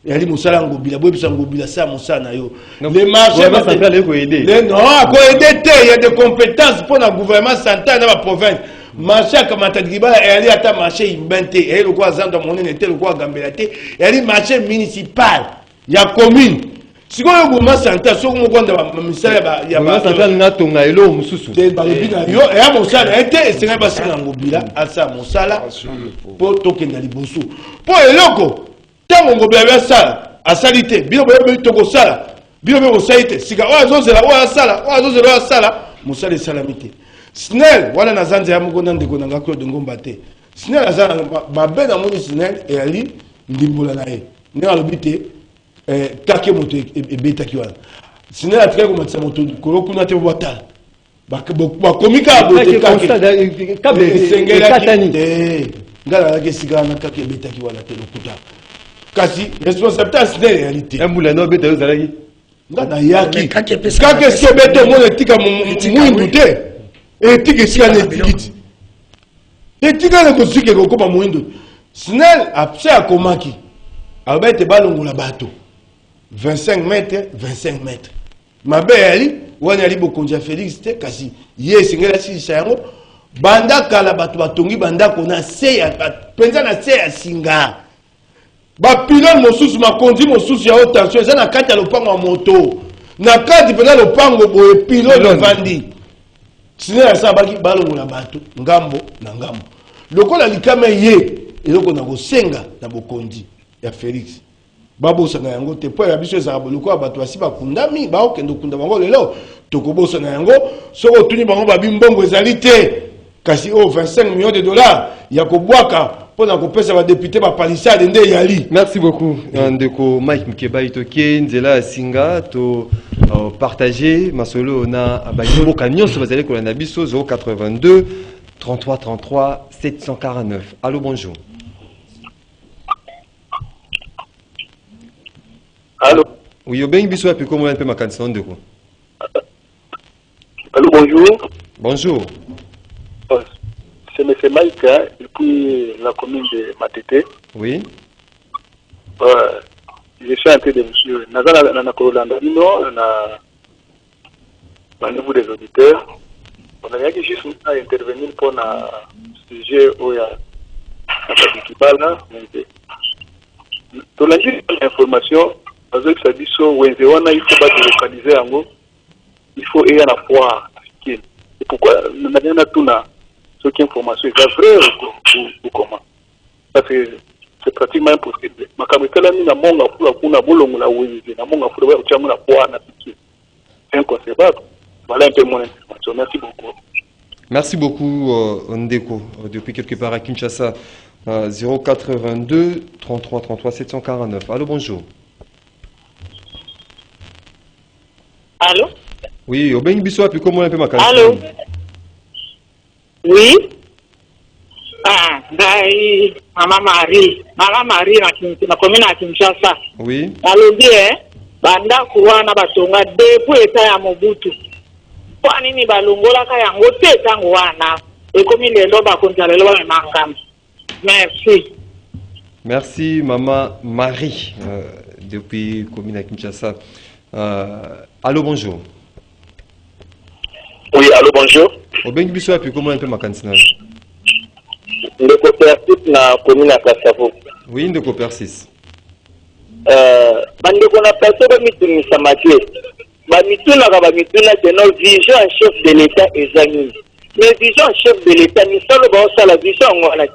yali musala ngobila boye bisa ngobila sa musala na yo les marchés central eko aider non ko aider te il y a des compétences pour le gouvernement central dans la province marché kamata dibala yali ata marché imbente et le quoi zando monene te le quoi gambela te yali marché municipal ya commune siko yo gouvernement central soko mokonda misala ya ba central na tonga elo mususu te ba lobina yo e ya musala ete esenga basika ngobila asa musala po tokenda liboso po eloko tango ngobila bya sala asalite bino boye toko sala bino boye osalite sika oya zozela oya sala musala salamite snel wana na zanza ya mukonda ndeko nanga Claude Ngomba te snel azana babe na moni snel e ali ndimbola na ye ne alobite take moto ebetaki wana snel atika ko matsa moto kolokuna te botala bakomika bote kake katani ngala la kesika na kake ebetaki wana te lokuta kasi responsabilité c'est réalité embula no beta yozalaki ngana yaki kake sio beto mona tika muindu te etika sika ne tikiti etika ne kosike ko koma muindu snel apse akomaki abete balongola bato 25 mètres mabe yali wana ali bokonja Félix te kasi ye singela si yango banda kala bato batongi banda kona se ya penza na se ya singa ba pilon mosusu makonzi mosusu ya haute tension eza na kati ya lopango ya moto na kati pena lopango boye pilon vandi sine ya sa baki balongola bato ngambo na ngambo lokola likama ye eloko na kosenga na bokonzi ya Félix babosana yango te po ya biso ezaka boloko ya bato basi bakundami baokende okunda bango lelo tokobosana yango soko otuni bango babi mbongo ezali te kasi o 25 millions de dollars ya kobwaka pona kopesa ba député ba palissade nde yali. Merci beaucoup ndeko Mike Mukeba itoke nzela singa to partager masolo na bayimbo nyonso bazali kolanda biso 082 33 33 749. Allô, bonjour. Allô. Oui, bien biso api comme un peu ma canson de quoi. Allô, bonjour. Bonjour. C'est M. Mike, depuis la commune de Matete. Oui. Je suis en train de monsieur. Nazana Kolandino, au niveau des auditeurs. On a juste à intervenir pour un sujet où il y a un Kibala. tu as l'information, avec sa biso, il faut pas délocaliser en gros. Il faut y avoir la foi africaine. Et pourquoi nous avons tout là, ce qui est information, c'est vrai ou comment? Parce que c'est pratiquement impossible. Ma caméra ni na monga pour kuna bolongo la wenzi, na monga pour voir chamu la foi na piqué. C'est inconcevable. Voilà un peu mon information. Merci beaucoup. Merci beaucoup, Ndeko, depuis quelque part à Kinshasa. 082 33 33 749. Allô, bonjour. Allô? Oui, au Beng Bissou, puis comment on peut m'accueillir? Allô? Oui? Ah, Dai, Maman Marie, na commune à Kinshasa. Oui. Allô, bien, banda kuwana batonga depuis eta ya Mobutu. Kwa nini balongola ka yango te tango wana? Ekomi lelo bakonza lelo ba mangam. Merci. Merci, Maman Marie, depuis commune à Kinshasa. Allô, bonjour. Oui, allô, bonjour. Au Beng Bissou, puis comment on peut m'accueillir? Le coopératif na commune à Kassavo. Oui, Ndeko Persis. Bandeko na plateau ba mituni samake. Ba mituna ka ba mituna de nos vision en chef de l'État ezangi. Mais vision en chef de l'État ni solo ba osala vision ngwana.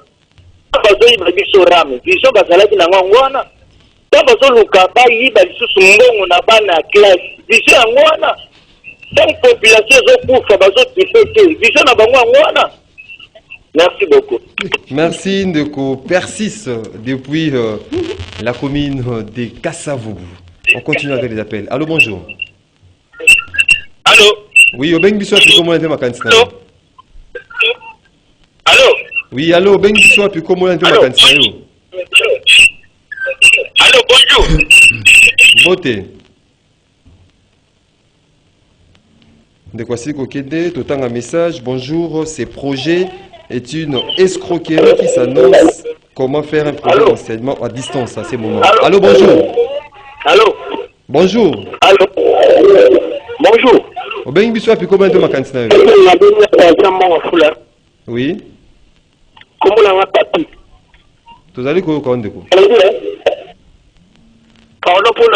Bazo yi ba biso ram, vision ba zala ki na ngwana. Ta bazo luka ba yi ba lisusu mbongo na bana classe. Vision ngwana. Donc population zo kufa bazo tifete. Vision na bango ngwana. Merci beaucoup. Merci Ndeko Persis depuis la commune de Kassavo. On continue avec les appels. Allô, bonjour. Allô? Oui, au Beng Bissou, puis comment on peut m'accueillir? Allô? Oui, allô, Beng Bissou, puis comment on peut m'accueillir? Allô, bonjour. Voté. De quoi c'est Kokede, tout un message. Bonjour, ces projets est une escroquerie qui s'annonce. Comment faire un projet d'enseignement à distance à ces moments? Allô, bonjour. Allô? Bonjour. Allô? Bonjour. Au Beng Bissou, puis comment on peut m'accueillir? Oui. Comment on a parti? Vous allez quoi quand Ndeko? Quand on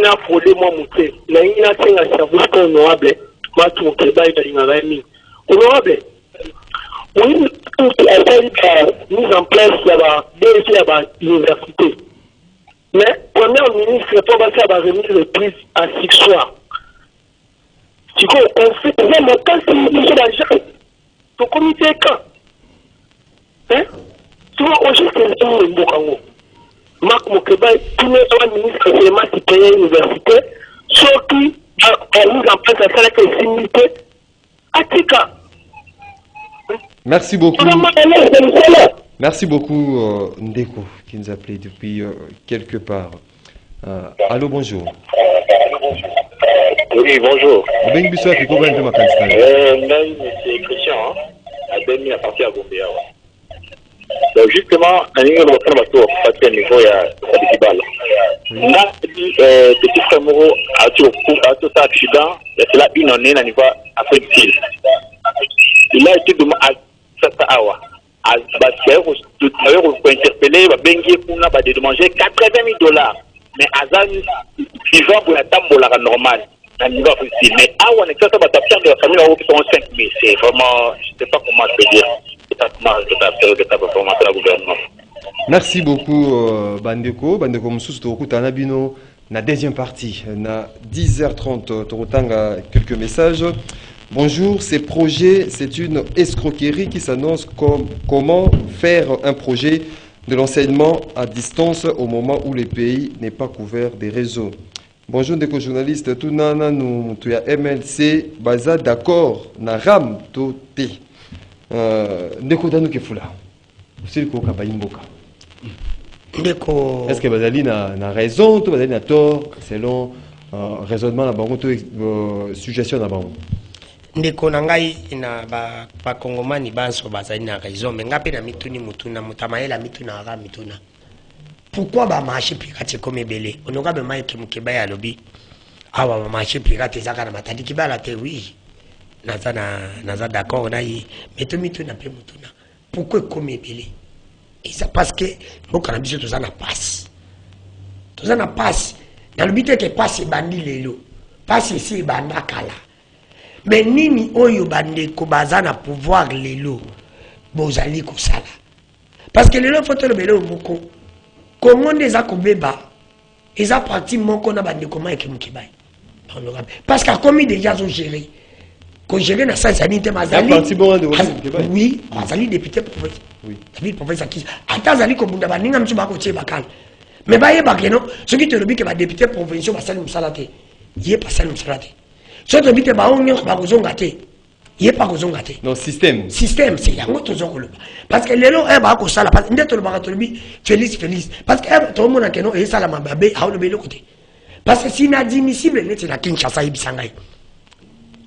a fraudé moi mouté, la ligne a tenu à service honorable. Moi, tout le monde est mis. Honorable. Oui, elle a mise en place l'université. Mais, Premier ministre, il faut passer à la remise de prise à 6 soirs. Tu comprends, on fait vraiment quand c'est l'argent. Ton comité est quand? Hein? Tu vois, aujourd'hui, c'est un Mbokango. Marc Mokeba, tous les ministres qui payent l'université, ceux qui ont mis en place la salle de similité, à Tika. Merci beaucoup. Merci beaucoup, Ndeko, qui nous a appelé depuis quelque part. Allô, bonjour. Oui, bonjour. Ben Bissou, puis comment on peut m'accueillir? C'est Christian, à Beni, à partir à Gombe. Donc, justement, un niveau de à niveau, il y a des balles. Là, petit frère Moreau a tout accident, c'est là une année, à niveau après le fil. Il a été demandé à Satawa. Pour interpeller, il a demandé $80,000. Mais Azan, vivant pour la tambola normale. Mais on est de la famille qui sont 5 000. C'est vraiment, je ne sais pas comment je peux dire. Merci beaucoup, Bandeko. Bandeko Moussous, Torokutana Bino, na deuxième partie, na 10h30, Torotanga, quelques messages. Bonjour, ces projets, c'est une escroquerie qui s'annonce comme comment faire un projet de l'enseignement à distance au moment où le pays n'est pas couvert des réseaux. Bonjour, Ndeko journaliste, tout nana nous, tu as MLC, baza d'accord, na ram, tout té. Ndeko danu kefula. C'est le coca baimboka. Ndeko. Est-ce que bazali na raison, tout bazali na tort, selon raisonnement na bango, tout suggestion na bango? Ndeko na ngai na bakongomani banso bazali na raison, mais ngape na mituni mutuna mutamayela mituna aga mituna. Pourquoi ba marché pirate comme belé? Honorable Mike Mukeba ya lobi. Awa ba marché pirate zaka na matadi kibala te oui. Naza d'accord na yi. Mais to mituna pe pourquoi comme belé? Et ça parce que mon cannabis tout ça na passe. toza na passe na lobite ke passe bandi lelo passe ici banda kala mais nini oyo bande ko baza na pouvoir lelo bozali ko sala parce que lelo faut le belo moko comment des akobeba eza parti moko na bande comment ekimukibai parce que comme déjà ont géré qu'on gérer na sens sanité mazali oui mazali député province oui david province qui atazali ko bunda baninga mtu bako tie bakala mais ba yeba keno ce qui te lobi que ba député provinciaux ba sali musalate yé pas sali musalate ce te bite ba onyo ba kozonga te yé pas kozonga te non système c'est yango tozokolo parce que lelo ba ko sala parce ndeto lo ba to lobi felice parce que to mona keno e sala mababe ha lo belo côté parce que c'est inadmissible neti na Kinshasa ibisangai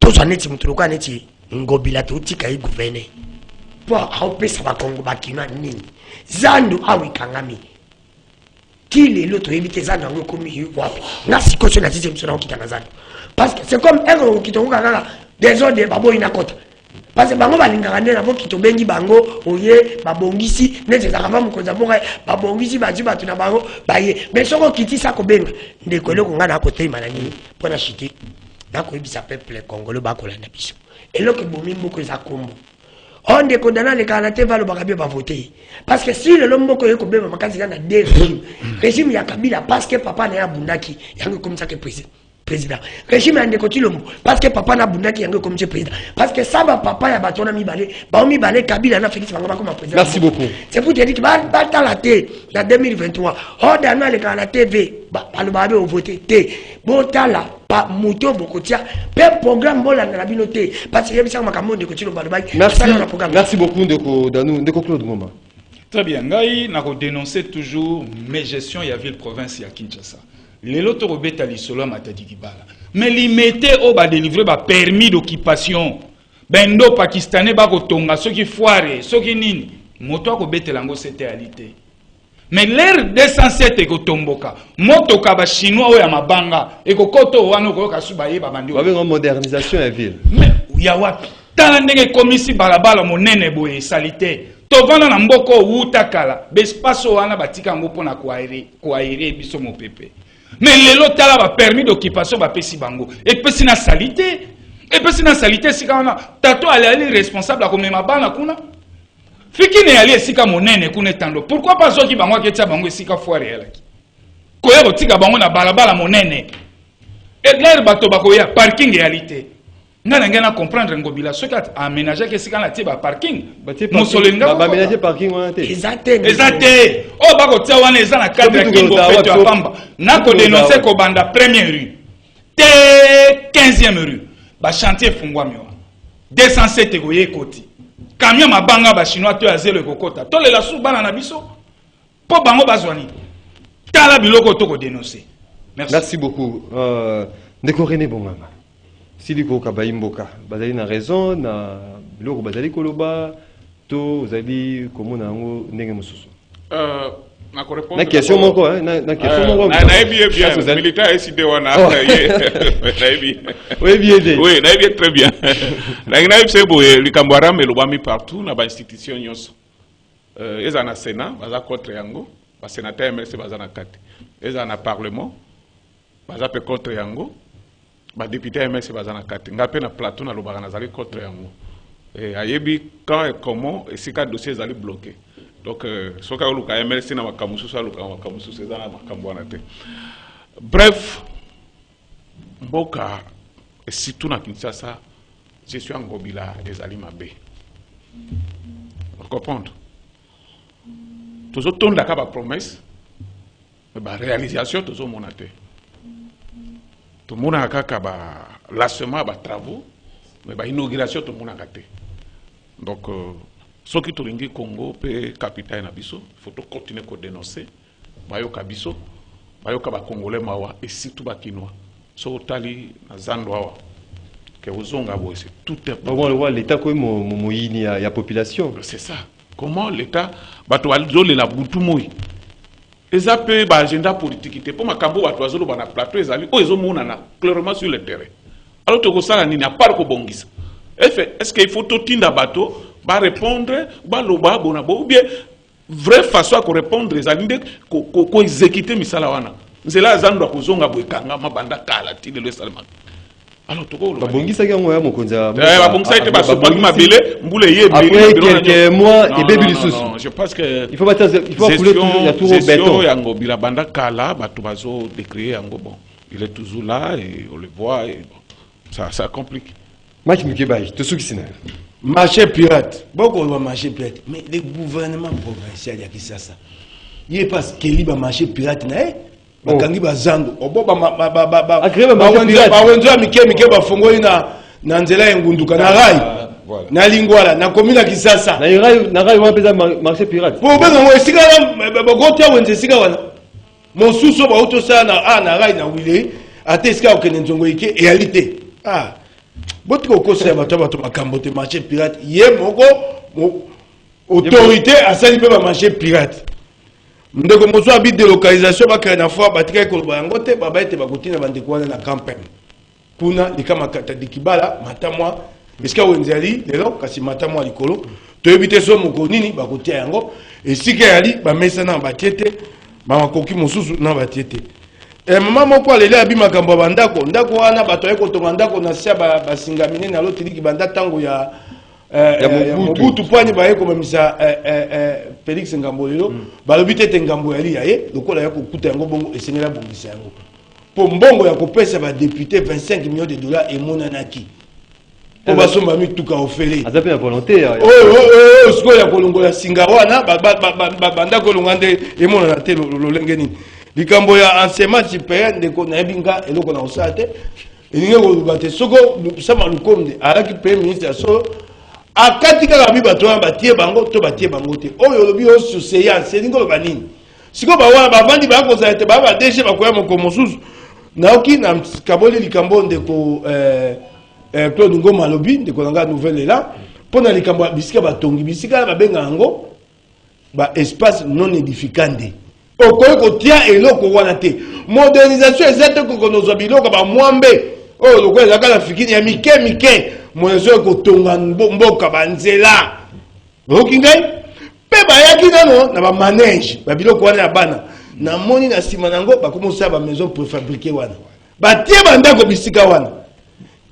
tous en est mutuluka neti ngobila to tika i gouverner pour apesa ba Kongo bakina nini zandu awi kangami kile l'autre éviter zandu ngo komi wapi na sikoso na tite msona okitana zandu parce que c'est comme ero kitonga kaka des ordres babo inakota parce que bango balingaka nde na boki tobengi bango oye babongisi neti zakava mukonza bonga babongisi baji batu na bango baye mais soko kitisa kobenga ndeko eloko nga na kotema na nini pona chiti nako ebisa peuple congolais bakolanda biso eloko bomi mboko eza kombo on de condamner les Canadiens va le bagabi va voter parce que si le lombo ko yeko bema makazi na deux régime ya Kabila parce que papa na ya bundaki yango comme ça que président régime ya ndeko Tilombo parce que papa na bundaki yango comme président parce que ça va papa ya batona mibale ba mibale Kabila na Félix Bango comme président. Merci beaucoup. C'est pour te dire que ba la té na 2023 on dans les Canadiens TV ba le babe au voter té botala pa moto bokotia pe programme bola na binoté parce que yebisa makambo ndeko Tilombo ba merci beaucoup ndeko Claude Ngoma. Très bien, ngai na ko dénoncer toujours mes gestions ya ville province ya Kinshasa. Les lots robeta lisolo matadi kibala. Mais li mettait au ba délivrer ba permis d'occupation. Bendo pakistanais ba ko tonga ceux qui foire, ceux qui nini. Moto ko betelango cette réalité. Mais l'air d'essentiel ko tomboka. Moto ka ba chinois o ya mabanga e ko koto wana ko ka subaye ba bandi. Avec une modernisation ya ville. Mais ya wapi? Tala ndenge komisi balabala monene boye salité. Tovana na mboko utakala. Bespaso wana batika ngo pona ko aéré biso mo pepe. Mais les lots la permis d'occupation va pesi bango et pesi na salité si kana tato ali responsable comme ma bana kuna fiki ne ali sika monene kuna tando pourquoi pas zo ki bango ketia bango sika foire elaki ko ya botika bango na balabala monene et l'air bato bako ya parking réalité ngana ngana comprendre ngobila ce qu'a aménager que sika na tiba parking musolenga ba aménager parking wana te exacté oh bako tia wana eza na cadre kingo fait ya pamba na ko dénoncer ko banda première rue te 15e rue ba chantier fungwami wa 207 goye koti camion mabanga ba chinois to ya zelo kokota to le la sou bana na biso po bango bazwani tala biloko to ko dénoncer merci beaucoup ndeko René Bonganga Siliko Kabaimboka, bazali na raison na biloko bazali koloba to zali komona ngo ndenge mususu. Na ko répondre. Na question moko na question moko. Na bien militaire SID wana Oui bien. Oui, na bien très bien. Na c'est boye likambwara melobami partout na ba institution nyonso. Eza na Sénat, baza contre yango, ba sénateur MLC baza na kati. Eza na parlement, baza pe contre yango. Ba député MLC bazana kati ngape na plateau na lobaka nazali contre yango et ayebi quand et comment et si ka dossier zali bloqué donc soka luka MLC na makamusu sa luka makamusu c'est na makambo na te bref mboka et surtout na Kinshasa je suis en Ngobila ezali mabe vous comprenez toujours tonda ka ba promesse mais ba réalisation toujours monate. Tout le monde a kaka ba lancement ba travaux mais ba inauguration tout le monde a gâté donc ce qui tolingi Congo pe capitale na biso faut continuer ko dénoncer bayo kabiso bayo ka ba congolais mawa et surtout ba kinois so tali na zandwa que ozonga bo c'est tout est bon le roi l'état ko moyini ya population c'est ça comment l'état bato alzole la butu moyi eza pe ba agenda politique te po makambo bato azolo bana plateau ezali o ezomona na clairement sur le terrain alors to ko sala nini à part ko bongisa est-ce qu'il faut totinda bato ba répondre ba loba bona bo ou bien vraie façon à ko répondre ezali nde ko exécuter misala wana nzela azandwa kozonga boekanga mabanda kala tile le salama alors toko babongisa yango ya mokonza babongisa ite basopaki mabele mbule ye après quelques mois et baby lisusu je pense que il faut couler tout ya tout au béton yango bila banda kala bato bazo décrier yango bon il est toujours là et on le voit et bon, ça complique Mike Mukebai to sukisina marché pirate beaucoup de marché pirate mais le gouvernement provincial ya Kisasa il passe que liba marché pirate na bakangi bazandu obo bawenzo mike bafongoli na nzela ya ngunduka na rai na lingwala na komina Kisasa na rai wapeza marché pirate po benga mo esika bagota wenze esika wana mosuso ba auto sana na rai na wile ate esika okene nzongo ike réalité botiko kosa bato makambo te marché pirate ye moko autorité asali pe ba marché pirate ndeko mozo abi délocalisation ba créer na fois batika ko ba ngote baba ete bakotina bandeko wana na campagne kuna likama kata dikibala matamwa eska wenzali lelo kasi matamwa likolo to ebite so moko nini bakotia yango esika yali ba mesa na batiete mama koki mosusu na batiete mama moko alele abi makambo bandako ndako wana bato yeko tonga ndako na sia basingamine na lotiliki banda tango ya Mobutu poani ba yeko mamisa Félix Ngambolelo balobi tete ngambo yali yaye lokola yako kuta yango bongo esengela bongisa yango po mbongo ya kopesa ba député 25 millions de dollars et monanaki po basomba mituka ofele azape ya volonté siko ya kolongola singa wana banda kolongande e monana te lolenge nini likambo ya enseignement supérieur ndeko na ebinga eloko na osate elinge koluka te soko sama lukonde alaki premier ministre so akati kaka bato wana batie bango to batie bango te oyo lobi o surseillance elingo loba nini siko bawana bavandi bakozala te baba DG bakoya moko mosusu naoki na kaboli likambo ndeko Claude Ngoma lobi ndeko nanga nouvelle là pona likambo bisika batongi bisika babenga yango ba espace non édificante okoyi kotia eloko wana te modernisation ezate kokonozwa biloko bamwambe oyo lokola ezalaka na fikini ya mike moyezo ekotonga mboka banzela oyoki ngai mpe bayaki nano na bamanege babiloko wana ya bana namoni na nsima nango bakomosala bamaison préfabriqué wana batie bandako bisika wana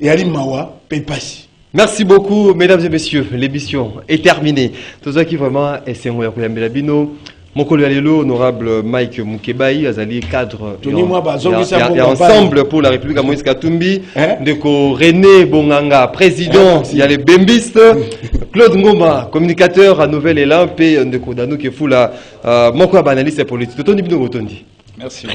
eyali mawa mpe pasi. Merci beaucoup, mesdames et messieurs. L'émission est terminée. Tout ça qui vraiment est c'est moi qui bino. Mon collègue Alelo, honorable Mike Mukebai, Azali cadre et ensemble pour la République à Moïse Katumbi, Ndeko René Bonganga, président, il y a les Bembistes, Claude Ngoma, communicateur à Nouvelle Élan, et Ndeko Danou qui est fou là, mon quoi analyste politique. Merci.